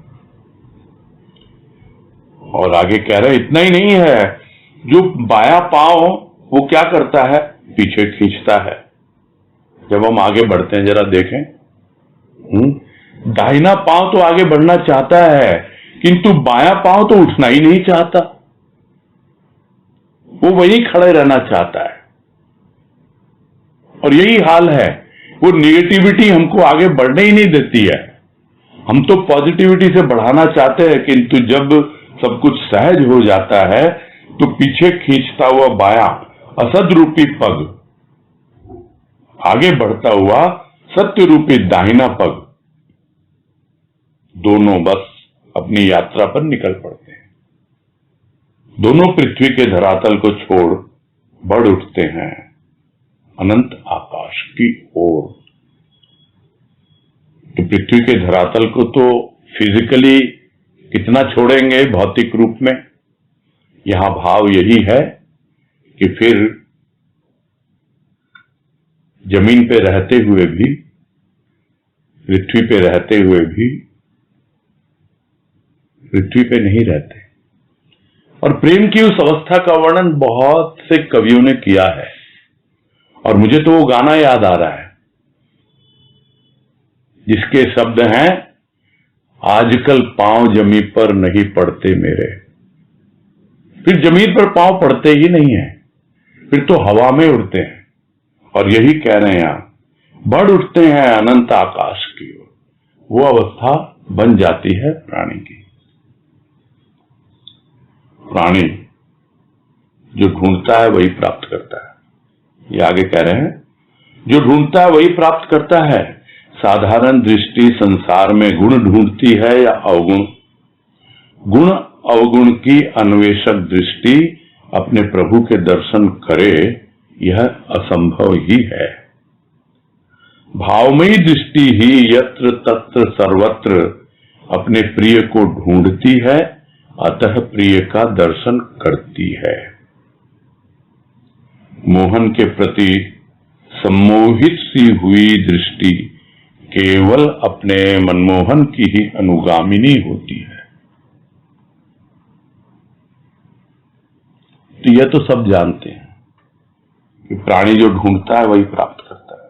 [SPEAKER 1] और आगे कह रहे इतना ही नहीं है, जो बायां पांव वो क्या करता है, पीछे खींचता है जब हम आगे बढ़ते हैं। जरा देखें, दाहिना पांव तो आगे बढ़ना चाहता है किंतु बायां पांव तो उठना ही नहीं चाहता, वो वहीं खड़े रहना चाहता है। और यही हाल है, वो निगेटिविटी हमको आगे बढ़ने ही नहीं देती है। हम तो पॉजिटिविटी से बढ़ाना चाहते हैं, किंतु जब सब कुछ सहज हो जाता है तो पीछे खींचता हुआ बायां असद रूपी पग, आगे बढ़ता हुआ सत्य रूपी दाहिना पग, दोनों बस अपनी यात्रा पर निकल पड़ते हैं। दोनों पृथ्वी के धरातल को छोड़ बढ़ उठते हैं अनंत आकाश की ओर। तो पृथ्वी के धरातल को तो फिजिकली कितना छोड़ेंगे भौतिक रूप में। यहां भाव यही है कि फिर जमीन पे रहते हुए भी, पृथ्वी पे रहते हुए भी पृथ्वी पे नहीं रहते। और प्रेम की उस अवस्था का वर्णन बहुत से कवियों ने किया है, और मुझे तो वो गाना याद आ रहा है जिसके शब्द हैं, आजकल पांव जमीन पर नहीं पड़ते मेरे। फिर जमीन पर पांव पड़ते ही नहीं है, फिर तो हवा में उड़ते हैं। और यही कह रहे हैं आप, बढ़ उठते हैं अनंत आकाश की ओर। वो अवस्था बन जाती है प्राणी की। प्राणी जो ढूंढता है वही प्राप्त करता है। ये आगे कह रहे हैं, जो ढूंढता है वही प्राप्त करता है। साधारण दृष्टि संसार में गुण ढूंढती है या अवगुण। गुण अवगुण की अन्वेषक दृष्टि अपने प्रभु के दर्शन करे, यह असंभव ही है। भावमयी दृष्टि ही यत्र तत्र सर्वत्र अपने प्रिय को ढूंढती है, अतः प्रिय का दर्शन करती है। मोहन के प्रति सम्मोहित सी हुई दृष्टि केवल अपने मनमोहन की ही अनुगामिनी होती है। तो यह तो सब जानते हैं कि प्राणी जो ढूंढता है वही प्राप्त करता है।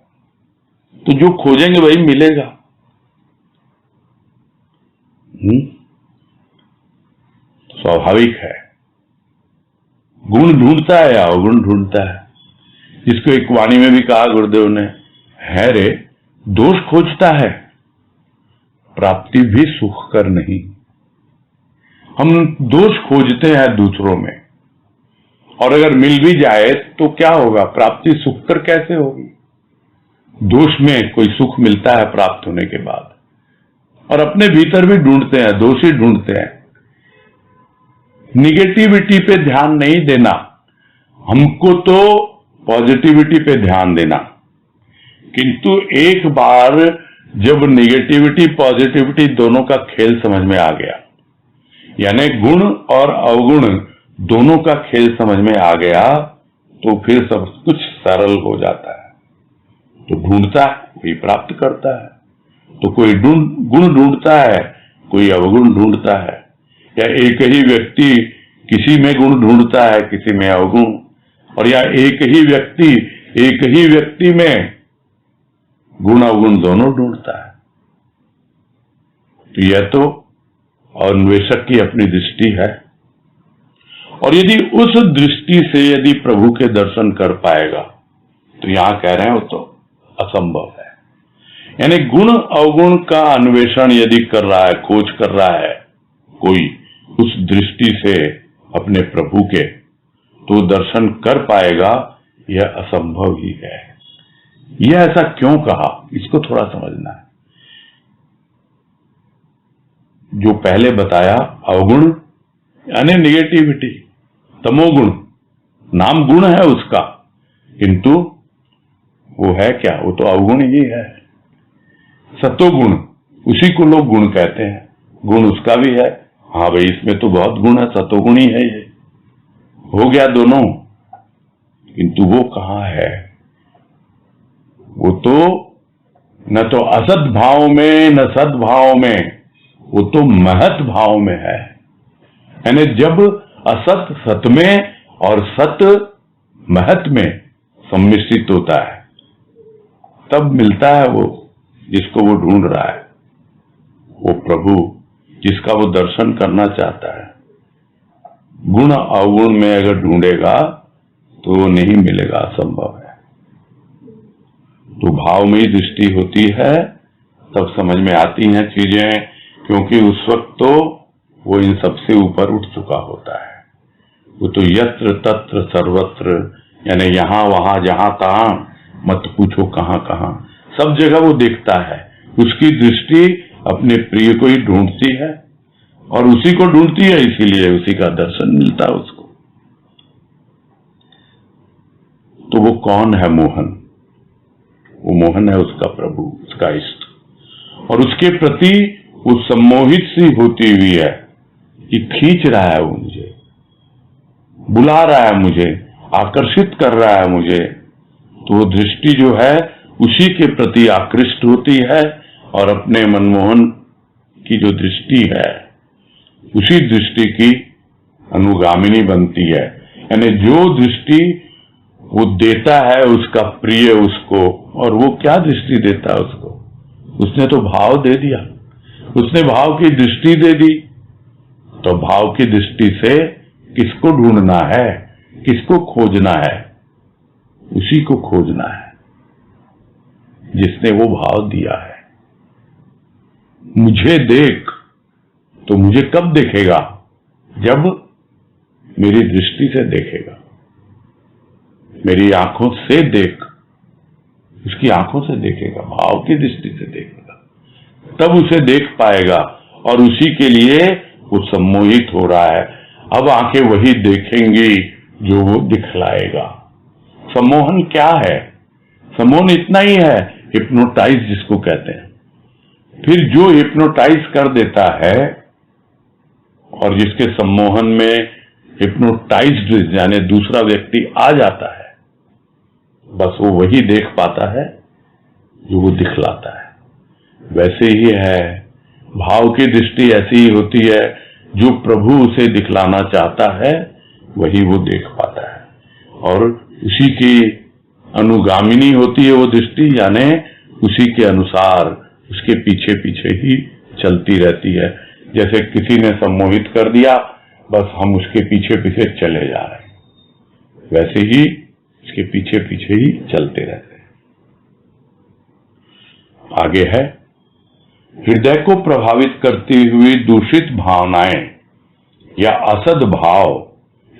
[SPEAKER 1] तो जो खोजेंगे वही मिलेगा। स्वाभाविक है। गुण ढूंढता है या अवगुण ढूंढता है। जिसको एक वाणी में भी कहा गुरुदेव ने, है रे दोष खोजता है, प्राप्ति भी सुख कर नहीं। हम दोष खोजते हैं दूसरों में, और अगर मिल भी जाए तो क्या होगा, प्राप्ति सुख कर कैसे होगी। दोष में कोई सुख मिलता है प्राप्त होने के बाद। और अपने भीतर भी ढूंढते हैं, दोष ही ढूंढते हैं। निगेटिविटी पे ध्यान नहीं देना, हमको तो पॉजिटिविटी पे ध्यान देना। किंतु एक बार जब निगेटिविटी पॉजिटिविटी दोनों का खेल समझ में आ गया, यानी गुण और अवगुण दोनों का खेल समझ में आ गया, तो फिर सब कुछ सरल हो जाता है। तो ढूंढता है कोई प्राप्त करता है। तो कोई गुण ढूंढता है, कोई अवगुण ढूंढता है, या एक ही व्यक्ति किसी में गुण ढूंढता है, किसी में अवगुण, और या एक ही व्यक्ति में गुण अवगुण दोनों ढूंढता है। तो यह तो अन्वेषक की अपनी दृष्टि है। और यदि उस दृष्टि से यदि प्रभु के दर्शन कर पाएगा, तो यहां कह रहे हैं वो तो असंभव है। यानी गुण अवगुण का अन्वेषण यदि कर रहा है, खोज कर रहा है कोई उस दृष्टि से अपने प्रभु के, तो दर्शन कर पाएगा, यह असंभव ही है। यह ऐसा क्यों कहा, इसको थोड़ा समझना है। जो पहले बताया अवगुण यानी निगेटिविटी, तमोगुण नाम गुण है उसका, किंतु वो है क्या, वो तो अवगुण ही है। सतोगुण उसी को लोग गुण कहते हैं, गुण उसका भी है। हाँ भाई, इसमें तो बहुत गुण है, सतोगुण ही है, ये हो गया दोनों। किंतु वो कहाँ है, वो तो न तो असत भाव में न सद भाव में, वो तो महत भाव में है। यानी जब असत सत में और सत महत में सम्मिश्रित होता है, तब मिलता है वो जिसको वो ढूंढ रहा है, वो प्रभु जिसका वो दर्शन करना चाहता है। गुण अवगुण में अगर ढूंढेगा तो वो नहीं मिलेगा, असंभव है। भावमयी दृष्टि होती है तब समझ में आती हैं चीजें, क्योंकि उस वक्त तो वो इन सबसे ऊपर उठ चुका होता है। वो तो यत्र तत्र सर्वत्र, यानी यहां वहां जहां तहां, मत पूछो कहां कहां, सब जगह वो देखता है। उसकी दृष्टि अपने प्रिय को ही ढूंढती है और उसी को ढूंढती है, इसीलिए उसी का दर्शन मिलता है उसको। तो वो कौन है मोहन? वो मोहन है उसका प्रभु, उसका इष्ट, और उसके प्रति वो सम्मोहित सी होती हुई है कि खींच रहा है वो मुझे, बुला रहा है मुझे, आकर्षित कर रहा है मुझे। तो वो दृष्टि जो है उसी के प्रति आकृष्ट होती है और अपने मनमोहन की जो दृष्टि है उसी दृष्टि की अनुगामिनी बनती है। यानी जो दृष्टि वो देता है उसका प्रिय उसको, और वो क्या दृष्टि देता है उसको? उसने तो भाव दे दिया, उसने भाव की दृष्टि दे दी। तो भाव की दृष्टि से किसको ढूंढना है, किसको खोजना है? उसी को खोजना है जिसने वो भाव दिया है। मुझे देख, तो मुझे कब देखेगा? जब मेरी दृष्टि से देखेगा, मेरी आंखों से देख, उसकी आंखों से देखेगा, भाव की दृष्टि से देखेगा, तब उसे देख पाएगा और उसी के लिए वो सम्मोहित हो रहा है। अब आंखें वही देखेंगी जो वो दिखलाएगा। सम्मोहन क्या है? सम्मोहन इतना ही है, हिप्नोटाइज जिसको कहते हैं। फिर जो हिप्नोटाइज कर देता है और जिसके सम्मोहन में हिप्नोटाइज्ड यानी दूसरा व्यक्ति आ जाता है, बस वो वही देख पाता है जो वो दिखलाता है। वैसे ही है, भाव की दृष्टि ऐसी ही होती है, जो प्रभु उसे दिखलाना चाहता है वही वो देख पाता है और उसी की अनुगामिनी होती है वो दृष्टि, यानी उसी के अनुसार उसके पीछे पीछे ही चलती रहती है। जैसे किसी ने सम्मोहित कर दिया, बस हम उसके पीछे पीछे चले जा रहे हैं, वैसे ही उसके पीछे पीछे ही चलते रहते हैं। आगे है, हृदय को प्रभावित करती हुई दूषित भावनाएं या असद भाव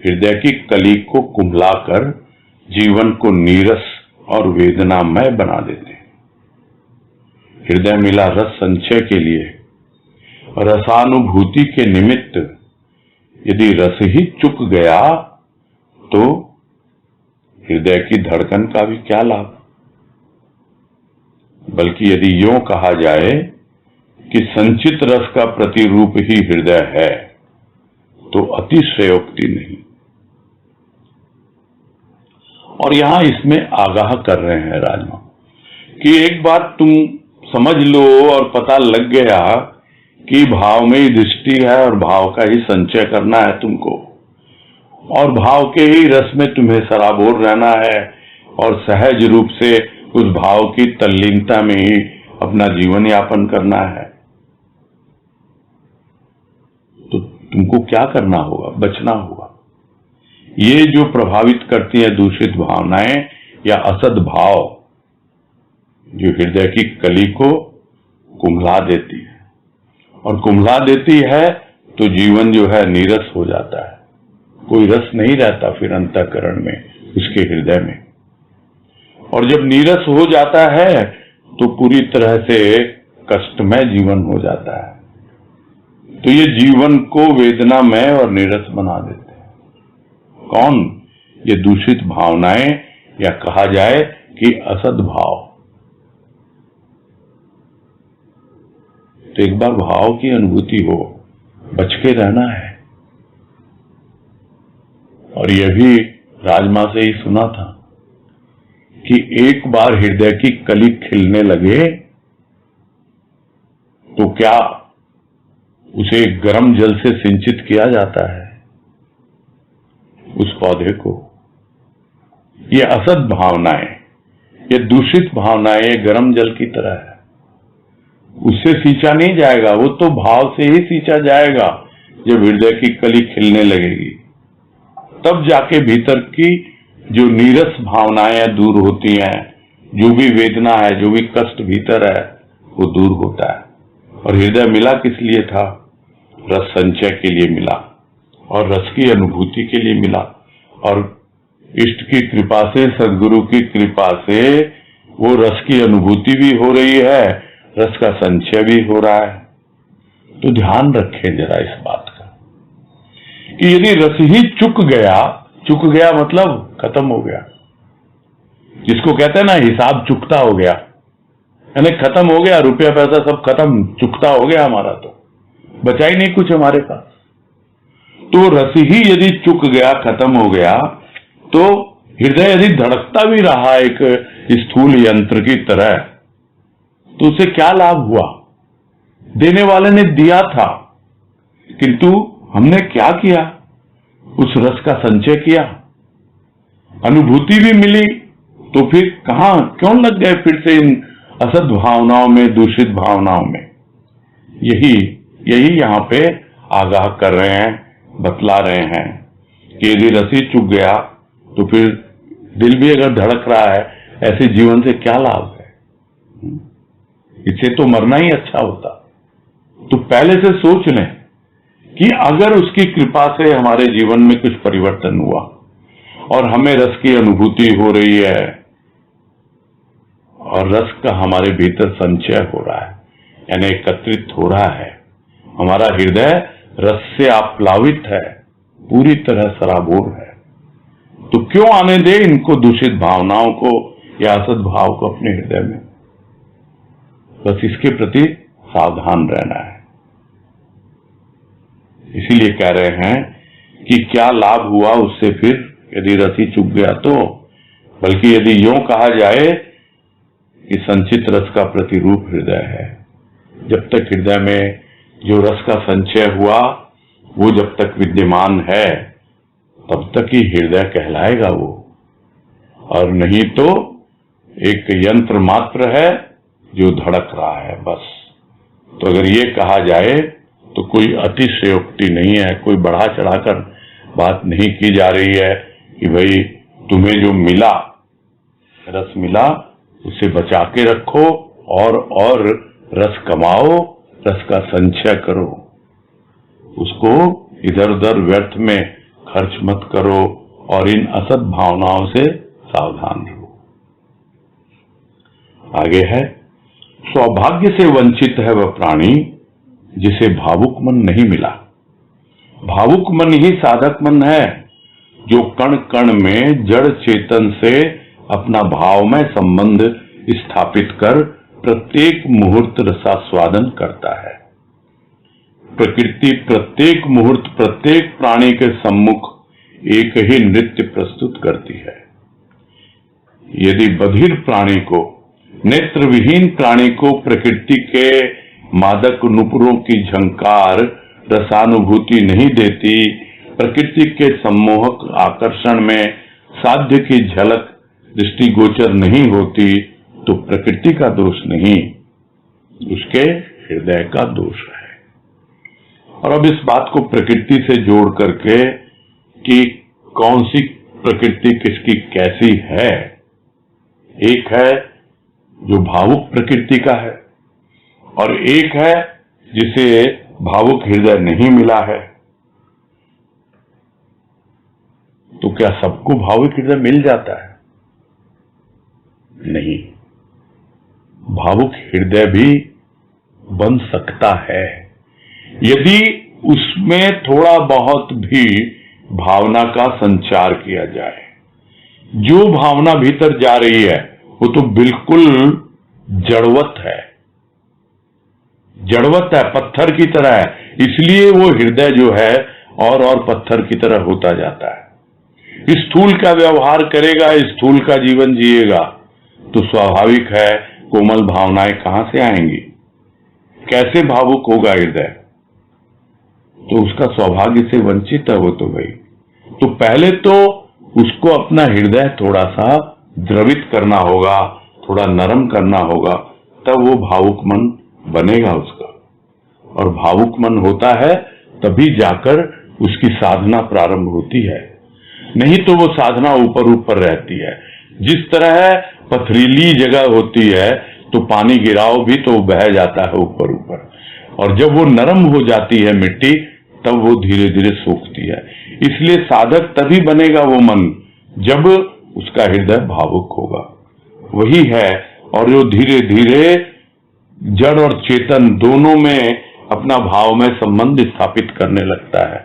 [SPEAKER 1] हृदय की कली को कुंभलाकर जीवन को नीरस और वेदनामय बना देते हैं। हृदय मिला रस संचय के लिए, रसानुभूति के निमित्त यदि रस ही चुक गया तो हृदय की धड़कन का भी क्या लाभ? बल्कि यदि यूं कहा जाए कि संचित रस का प्रतिरूप ही हृदय है तो अतिशयोक्ति नहीं। और यहां इसमें आगाह कर रहे हैं राजमा कि एक बात तुम समझ लो और पता लग गया कि भाव में ही दृष्टि है और भाव का ही संचय करना है तुमको, और भाव के ही रस में तुम्हें सराबोर रहना है और सहज रूप से उस भाव की तल्लीनता में ही अपना जीवन यापन करना है। तो तुमको क्या करना होगा? बचना होगा। ये जो प्रभावित करती है दूषित भावनाएं या असद भाव, जो हृदय की कली को कुम्भला देती है, और कुम्भला देती है तो जीवन जो है नीरस हो जाता है, कोई रस नहीं रहता फिर अंतःकरण में, उसके हृदय में। और जब नीरस हो जाता है तो पूरी तरह से कष्टमय जीवन हो जाता है। तो ये जीवन को वेदनामय और नीरस बना देते हैं। कौन? ये दूषित भावनाएं या कहा जाए कि असद भाव। तो एक बार भाव की अनुभूति हो, बच के रहना है। और यह भी राजमा से ही सुना था कि एक बार हृदय की कली खिलने लगे तो क्या उसे गर्म जल से सिंचित किया जाता है उस पौधे को? ये असद भावनाएं, ये दूषित भावनाएं ये गर्म जल की तरह है, उससे सींचा नहीं जाएगा, वो तो भाव से ही सींचा जाएगा। जब हृदय की कली खिलने लगेगी तब जाके भीतर की जो नीरस भावनाएं दूर होती हैं, जो भी वेदना है, जो भी कष्ट भीतर है, वो दूर होता है। और हृदय मिला किस लिए था? रस संचय के लिए मिला और रस की अनुभूति के लिए मिला। और इष्ट की कृपा से, सदगुरु की कृपा से वो रस की अनुभूति भी हो रही है, रस का संचय भी हो रहा है। तो ध्यान रखें जरा इस बात का कि यदि रस ही चुक गया मतलब खत्म हो गया। जिसको कहते हैं ना हिसाब चुकता हो गया, यानी खत्म हो गया, रुपया पैसा सब खत्म, चुकता हो गया हमारा, तो बचा ही नहीं कुछ हमारे पास। तो रस ही यदि चुक गया, खत्म हो गया, तो हृदय यदि धड़कता भी रहा एक स्थूल यंत्र की तरह, तो उसे क्या लाभ हुआ? देने वाले ने दिया था, किंतु हमने क्या किया? उस रस का संचय किया, अनुभूति भी मिली, तो फिर क्यों लग गए फिर से इन असद भावनाओं में, दूषित भावनाओं में? यही यहां पे आगाह कर रहे हैं, बतला रहे हैं कि यदि रस ही चुक गया तो फिर दिल भी अगर धड़क रहा है, ऐसे जीवन से क्या लाभ है? इससे तो मरना ही अच्छा होता। तो पहले से सोच लें कि अगर उसकी कृपा से हमारे जीवन में कुछ परिवर्तन हुआ और हमें रस की अनुभूति हो रही है और रस का हमारे भीतर संचय हो रहा है, यानी एकत्रित हो रहा है, हमारा हृदय रस से आप्लावित है, पूरी तरह सराबोर है, तो क्यों आने दे इनको, दूषित भावनाओं को या असद भाव को अपने हृदय में? बस इसके प्रति सावधान रहना है। इसीलिए कह रहे हैं कि क्या लाभ हुआ उससे फिर यदि रस ही चुक गया तो? बल्कि यदि यूं कहा जाए कि संचित रस का प्रतिरूप हृदय है। जब तक हृदय में जो रस का संचय हुआ वो जब तक विद्यमान है तब तक ही हृदय कहलाएगा वो, और नहीं तो एक यंत्र मात्र है जो धड़क रहा है बस। तो अगर ये कहा जाए तो कोई अतिशयोक्ति नहीं है, कोई बढ़ा चढ़ाकर बात नहीं की जा रही है कि भाई तुम्हें जो मिला, रस मिला, उसे बचा के रखो और रस कमाओ, रस का संचय करो, उसको इधर उधर व्यर्थ में खर्च मत करो और इन असद भावनाओं से सावधान रहो। आगे है, सौभाग्य से वंचित है वह प्राणी जिसे भावुक मन नहीं मिला। भावुक मन ही साधक मन है, जो कण कण में जड़ चेतन से अपना भावमय संबंध स्थापित कर प्रत्येक मुहूर्त रसास्वादन करता है। प्रकृति प्रत्येक मुहूर्त प्रत्येक प्राणी के सम्मुख एक ही नृत्य प्रस्तुत करती है। यदि बधिर प्राणी को, नेत्र विहीन प्राणी को प्रकृति के मादक नुपुरों की झंकार रसानुभूति नहीं देती, प्रकृति के सम्मोहक आकर्षण में साध्य की झलक दृष्टिगोचर नहीं होती, तो प्रकृति का दोष नहीं, उसके हृदय का दोष है। और अब इस बात को प्रकृति से जोड़ करके कि कौन सी प्रकृति किसकी कैसी है, एक है जो भावुक प्रकृति का है और एक है जिसे भावुक हृदय नहीं मिला है। तो क्या सबको भावुक हृदय मिल जाता है? नहीं, भावुक हृदय भी बन सकता है यदि उसमें थोड़ा बहुत भी भावना का संचार किया जाए। जो भावना भीतर जा रही है वो तो बिल्कुल जड़वत है, जड़वत है, पत्थर की तरह है, इसलिए वो हृदय जो है और पत्थर की तरह होता जाता है। स्थूल का व्यवहार करेगा, स्थूल का जीवन जिएगा, तो स्वाभाविक है कोमल भावनाएं कहां से आएंगी? कैसे भावुक होगा हृदय? तो उसका सौभाग्य से वंचित है वो तो भाई। तो पहले तो उसको अपना हृदय थोड़ा सा द्रवित करना होगा, थोड़ा नरम करना होगा, तब वो भावुक मन बनेगा उसका। और भावुक मन होता है तभी जाकर उसकी साधना प्रारंभ होती है, नहीं तो वो साधना ऊपर ऊपर रहती है। जिस तरह पथरीली जगह होती है तो पानी गिराओ भी तो बह जाता है ऊपर ऊपर, और जब वो नरम हो जाती है मिट्टी तब वो धीरे धीरे सूखती है। इसलिए साधक तभी बनेगा वो मन जब उसका हृदय भावुक होगा। वही है, और जो धीरे धीरे जड़ और चेतन दोनों में अपना भाव में संबंध स्थापित करने लगता है,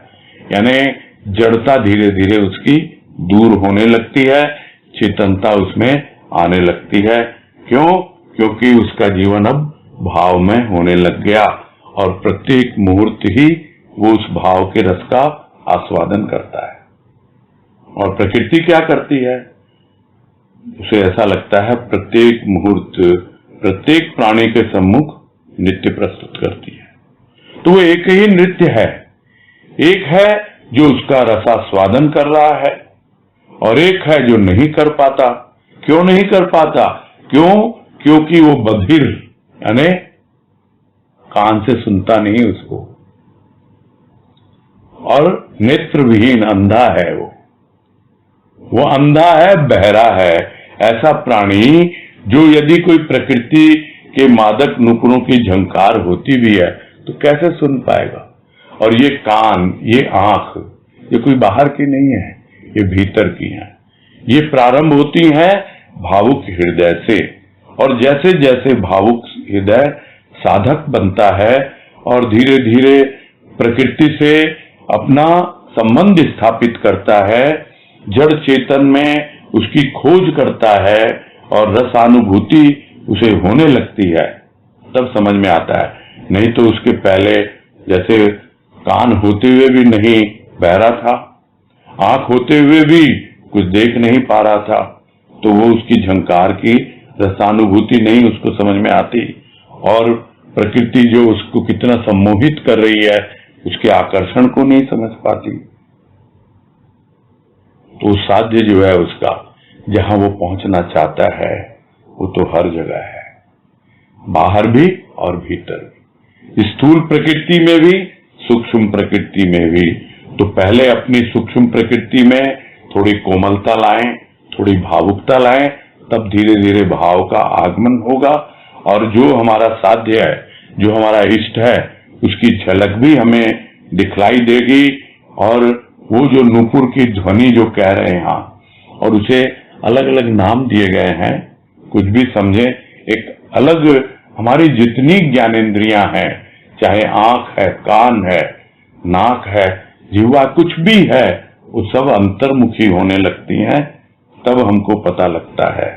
[SPEAKER 1] यानी जड़ता धीरे धीरे उसकी दूर होने लगती है, चेतनता उसमें आने लगती है। क्यों? क्योंकि उसका जीवन अब भाव में होने लग गया, और प्रत्येक मुहूर्त ही वो उस भाव के रस का आस्वादन करता है। और प्रकृति क्या करती है? उसे ऐसा लगता है प्रत्येक मुहूर्त प्रत्येक प्राणी के सम्मुख नृत्य प्रस्तुत करती है। तो वो एक ही नृत्य है, एक है जो उसका रसास्वादन कर रहा है, और एक है जो नहीं कर पाता। क्यों नहीं कर पाता? क्यों? क्योंकि वो बधिर, यानी कान से सुनता नहीं उसको, और नेत्र विहीन अंधा है वो अंधा है, बहरा है। ऐसा प्राणी जो यदि कोई प्रकृति के मादक नुपुरों की झंकार होती भी है तो कैसे सुन पाएगा? और ये कान, ये आंख, ये कोई बाहर की नहीं है, ये भीतर की है। ये प्रारंभ होती हैं भावुक हृदय से, और जैसे जैसे भावुक हृदय साधक बनता है और धीरे धीरे प्रकृति से अपना संबंध स्थापित करता है, जड़ चेतन में उसकी खोज करता है और रसानुभूति उसे होने लगती है, तब समझ में आता है। नहीं तो उसके पहले जैसे कान होते हुए भी नहीं बहरा था, आंख होते हुए भी कुछ देख नहीं पा रहा था, तो वो उसकी झंकार की रसानुभूति नहीं उसको समझ में आती, और प्रकृति जो उसको कितना सम्मोहित कर रही है उसके आकर्षण को नहीं समझ पाती। तो साध्य जो है उसका, जहां वो पहुंचना चाहता है, वो तो हर जगह है, बाहर भी और भीतर भी, स्थूल प्रकृति में भी, सूक्ष्म प्रकृति में भी। तो पहले अपनी सूक्ष्म प्रकृति में थोड़ी कोमलता लाएं, थोड़ी भावुकता लाएं, तब धीरे धीरे भाव का आगमन होगा, और जो हमारा साध्य है, जो हमारा इष्ट है, उसकी झलक भी हमें दिखलाई देगी। और वो जो नूपुर की ध्वनि जो कह रहे हैं यहाँ, और उसे अलग अलग नाम दिए गए हैं, कुछ भी समझे, एक अलग हमारी जितनी ज्ञानेंद्रियां हैं, चाहे आंख है, कान है, नाक है, जिह्वा, कुछ भी है, वो सब अंतर्मुखी होने लगती हैं, तब हमको पता लगता है।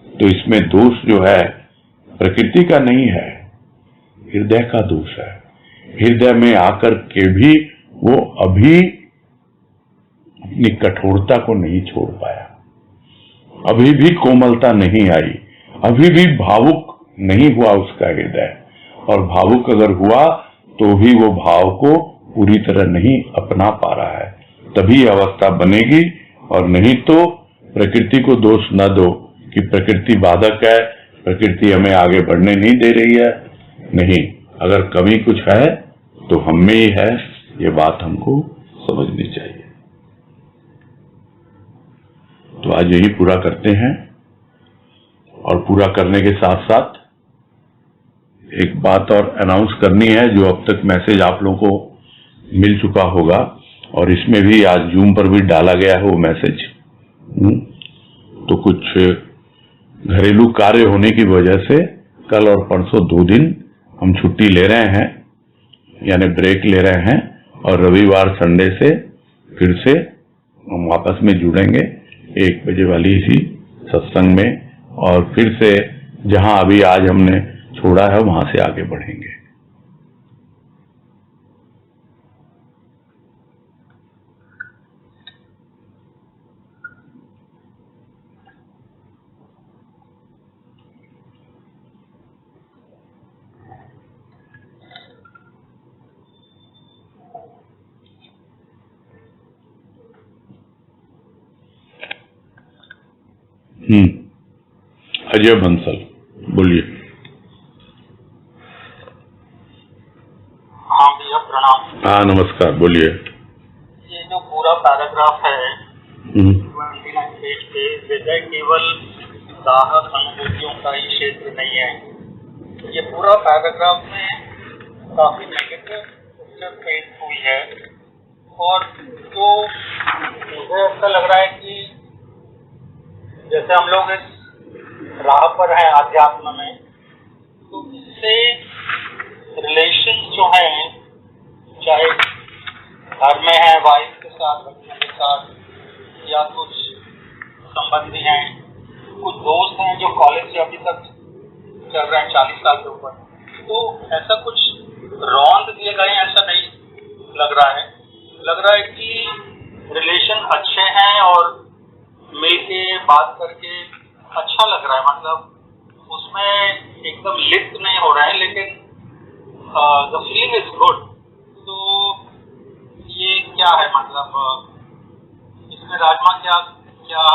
[SPEAKER 1] तो इसमें दोष जो है प्रकृति का नहीं है, हृदय का दोष है। हृदय में आकर के भी वो अभी अपनी कठोरता को नहीं छोड़ पाया, अभी भी कोमलता नहीं आई, अभी भी भावुक नहीं हुआ उसका हृदय। और भावुक अगर हुआ तो भी वो भाव को पूरी तरह नहीं अपना पा रहा है, तभी अवस्था बनेगी। और नहीं तो प्रकृति को दोष न दो कि प्रकृति बाधक है, प्रकृति हमें आगे बढ़ने नहीं दे रही है। नहीं, अगर कमी कुछ है तो हम में ही है, ये बात हमको समझनी चाहिए। तो आज यही पूरा करते हैं, और पूरा करने के साथ साथ एक बात और अनाउंस करनी है, जो अब तक मैसेज आप लोगों को मिल चुका होगा, और इसमें भी आज जूम पर भी डाला गया है वो मैसेज। तो कुछ घरेलू कार्य होने की वजह से कल और परसों 2 दिन हम छुट्टी ले रहे हैं, यानी ब्रेक ले रहे हैं, और रविवार संडे से फिर से हम आपस में जुड़ेंगे 1 बजे वाली ही सत्संग में, और फिर से जहां अभी आज हमने छोड़ा है वहां से आगे बढ़ेंगे। अजय बंसल, बोलिए।
[SPEAKER 2] हाँ भैया प्रणाम।
[SPEAKER 1] हाँ नमस्कार, बोलिए।
[SPEAKER 2] ये जो पूरा पैराग्राफ है 29 पेज पे, हृदय केवल दाहक अनुभूतियों का ये क्षेत्र नहीं है। ये पूरा पैराग्राफ में काफी नेगेटिव पिक्चर पेंट हुई है और तो मुझे ऐसा लग रहा है कि जैसे हम लोग इस राह पर हैं आध्यात्म में, तो इससे रिलेशन जो हैं, चाहे घर में है वाइफ के साथ, बच्चों के साथ, या कुछ संबंधी हैं, कुछ दोस्त हैं जो कॉलेज से अभी तक चल रहे हैं 40 साल के ऊपर, तो ऐसा कुछ रौंद दिए गए ऐसा नहीं लग रहा है। लग रहा है कि रिलेशन अच्छे हैं और मिलके बात करके अच्छा लग रहा है, मतलब उसमें एकदम लिप्त नहीं हो रहा है, लेकिन द फीलिंग इज गुड। तो ये क्या है, मतलब इसमें राजमा क्या क्या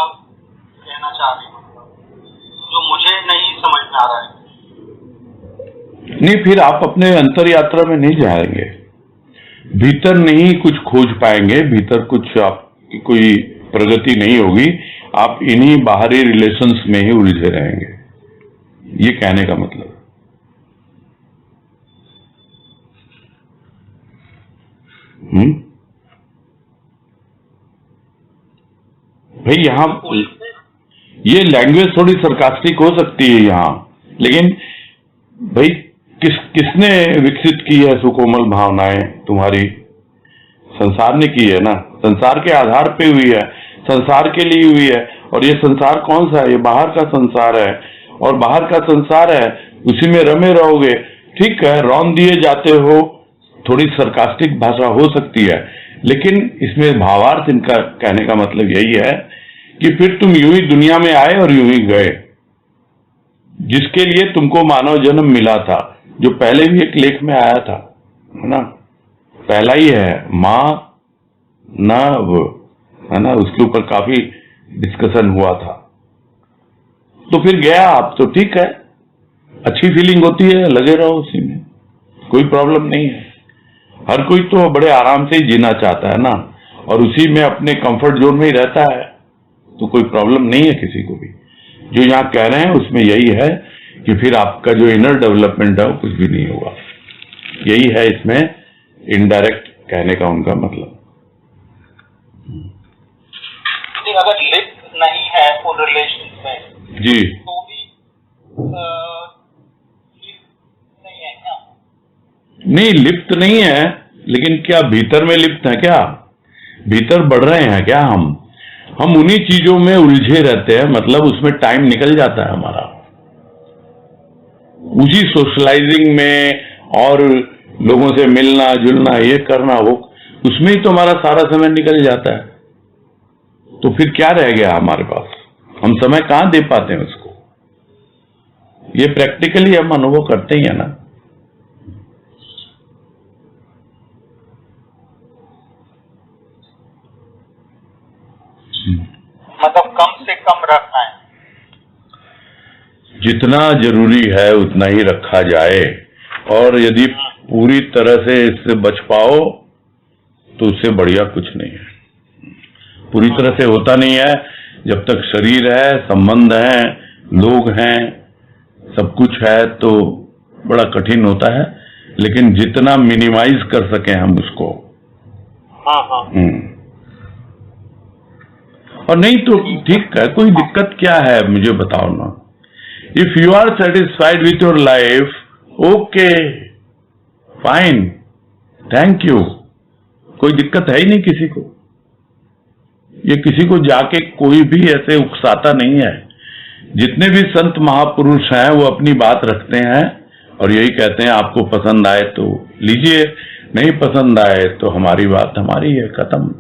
[SPEAKER 2] कहना चाह रही है, मतलब जो मुझे नहीं समझ में आ रहा है।
[SPEAKER 1] नहीं, फिर आप अपने अंतर यात्रा में नहीं जाएंगे, भीतर नहीं कुछ खोज पाएंगे, भीतर कुछ आपकी कोई प्रगति नहीं होगी, आप इन्हीं बाहरी रिलेशंस में ही उलझे रहेंगे, ये कहने का मतलब। भाई यहाँ ये लैंग्वेज थोड़ी सरकास्टिक हो सकती है यहाँ, लेकिन भाई किसने विकसित की है सुकोमल भावनाएं तुम्हारी? संसार ने की है ना, संसार के आधार पे हुई है, संसार के लिए हुई है। और ये संसार कौन सा है? ये बाहर का संसार है, और बाहर का संसार है, उसी में रमे रहोगे। ठीक है, रौंद दिए जाते हो, थोड़ी सरकास्टिक भाषा हो सकती है, लेकिन इसमें भावार्थ इनका कहने का मतलब यही है कि फिर तुम यूं ही दुनिया में आए और यूं ही गए। जिसके लिए तुमको मानव जन्म मिला था, जो पहले भी एक लेख में आया था, है ना, पहला ही है मां नव, है ना, उसके ऊपर काफी डिस्कशन हुआ था। तो फिर गया आप, तो ठीक है, अच्छी फीलिंग होती है, लगे रहो उसी में, कोई प्रॉब्लम नहीं है। हर कोई तो बड़े आराम से ही जीना चाहता है ना, और उसी में अपने कंफर्ट जोन में ही रहता है, तो कोई प्रॉब्लम नहीं है किसी को भी। जो यहाँ कह रहे हैं उसमें यही है कि फिर आपका जो इनर डेवलपमेंट है वो कुछ भी नहीं होगा, यही है इसमें इनडायरेक्ट कहने का उनका मतलब।
[SPEAKER 2] अगर लिप्त नहीं है उन रिलेशन में
[SPEAKER 1] जी,
[SPEAKER 2] तो भी नहीं है क्या?
[SPEAKER 1] नहीं, लिप्त नहीं है, लेकिन क्या भीतर में लिप्त है? क्या भीतर बढ़ रहे हैं क्या? हम उन्हीं चीजों में उलझे रहते हैं, मतलब उसमें टाइम निकल जाता है हमारा, उसी सोशलाइजिंग में और लोगों से मिलना जुलना, ये करना, वो उसमें ही तो हमारा सारा समय निकल जाता है। तो फिर क्या रह गया हमारे पास? हम समय कहां दे पाते हैं उसको? ये प्रैक्टिकली हम अनुभव करते ही है ना।
[SPEAKER 2] मतलब कम से कम रखना है,
[SPEAKER 1] जितना जरूरी है उतना ही रखा जाए, और यदि पूरी तरह से इससे बच पाओ तो उससे बढ़िया कुछ नहीं है। पूरी तरह से होता नहीं है, जब तक शरीर है, संबंध है, लोग हैं, सब कुछ है, तो बड़ा कठिन होता है, लेकिन जितना मिनिमाइज कर सके हम उसको। और नहीं तो ठीक है, कोई दिक्कत क्या है मुझे बताओ ना। If you are satisfied with your life, okay fine, thank you, कोई दिक्कत है ही नहीं किसी को। ये किसी को जाके कोई भी ऐसे उकसाता नहीं है। जितने भी संत महापुरुष हैं वो अपनी बात रखते हैं और यही कहते हैं आपको पसंद आए तो लीजिए, नहीं पसंद आए तो हमारी बात हमारी है, खत्म।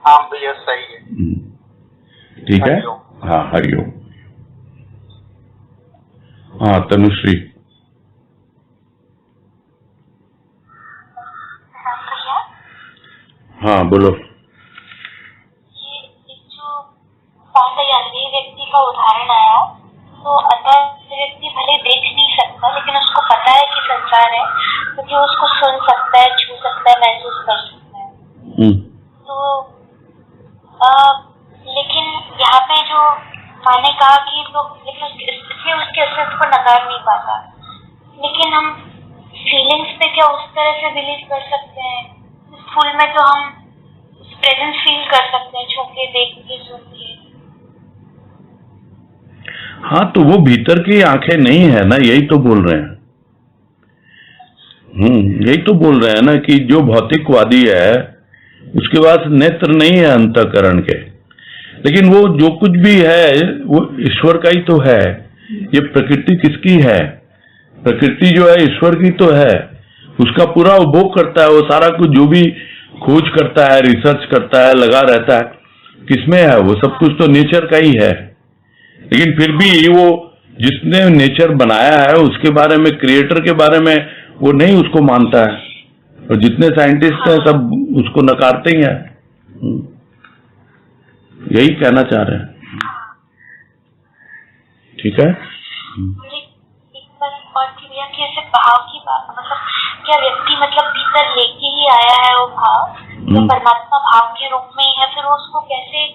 [SPEAKER 2] हाँ भैया सही है।
[SPEAKER 1] ठीक है, हाँ हरिओम। हाँ तनुश्री। हाँ बोलो।
[SPEAKER 3] ये जो पांचयात्री व्यक्ति का उदाहरण आया, तो अतः व्यक्ति भले देख नहीं सकता, लेकिन उसको पता है कि संसार है, क्योंकि उसको सुन सकता है, छू सकता है, महसूस कर सकता है। तो माँ ने कहा कि तो लेकिन इसलिए उसके असर को नकार नहीं पाता, लेकिन हम फीलिंग्स पे क्या उस तरह से बिलीव कर सकते हैं? स्कूल में तो हम प्रेजेंस फील कर सकते हैं, छू के, देख के, सुन के।
[SPEAKER 1] हाँ, तो वो भीतर की आंखें नहीं है ना, यही तो बोल रहे हैं। यही तो बोल रहे हैं ना कि जो भौतिकवादी है उसके पास नेत्र नहीं है अंतःकरण के, लेकिन वो जो कुछ भी है वो ईश्वर का ही तो है। ये प्रकृति किसकी है? प्रकृति जो है ईश्वर की तो है, उसका पूरा उपभोग करता है। वो सारा कुछ जो भी खोज करता है, रिसर्च करता है, लगा रहता है, किसमें है? वो सब कुछ तो नेचर का ही है। लेकिन फिर भी वो जिसने नेचर बनाया है उसके बारे में, क्रिएटर के बारे में वो नहीं उसको मानता है, और जितने साइंटिस्ट हैं सब उसको नकारते ही हैं। यही कहना चाह रहे हैं। ठीक है।
[SPEAKER 3] एक बार और क्रिया कि ऐसे भाव की बात, मतलब क्या व्यक्ति मतलब भीतर लेके ही आया है वो भाव, तो परमात्मा भाव के रूप में ही है, फिर वो उसको कैसे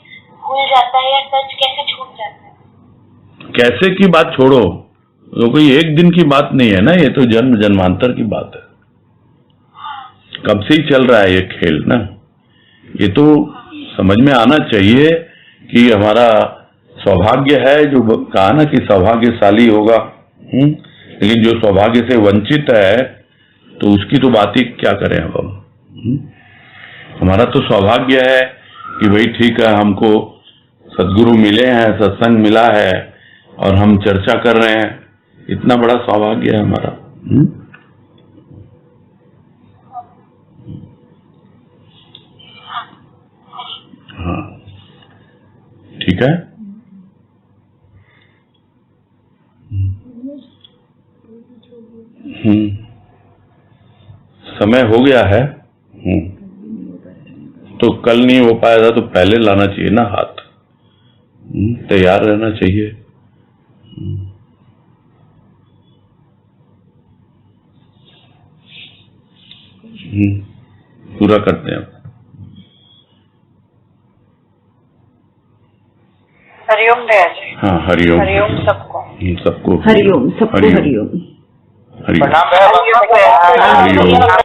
[SPEAKER 3] भूल जाता है या टच कैसे छूट जाता है?
[SPEAKER 1] कैसे की बात छोड़ो, तो कोई एक दिन की बात नहीं है ना, ये तो जन्म जन्मांतर की बात है। कब से ही चल रहा है ये खेल ना। ये तो समझ में आना चाहिए कि हमारा सौभाग्य है, जो कहा ना कि सौभाग्यशाली होगा, लेकिन जो सौभाग्य से वंचित है तो उसकी तो बात ही क्या करें अब हम। हमारा तो सौभाग्य है कि भाई ठीक है, हमको सदगुरु मिले हैं, सत्संग मिला है और हम चर्चा कर रहे हैं, इतना बड़ा सौभाग्य है हमारा। हाँ, ठीक है। समय हो गया है। तो कल नहीं हो पाएगा तो पहले लाना चाहिए ना हाथ, तैयार रहना चाहिए। पूरा करते हैं।
[SPEAKER 4] हरिओम दया जी।
[SPEAKER 1] हाँ, हरिओम।
[SPEAKER 4] हरिओम सबको।
[SPEAKER 1] सबको
[SPEAKER 5] हरिओम, सबको हरिओम।
[SPEAKER 1] हरिओम।
[SPEAKER 2] प्रणाम है।
[SPEAKER 1] हरिओम।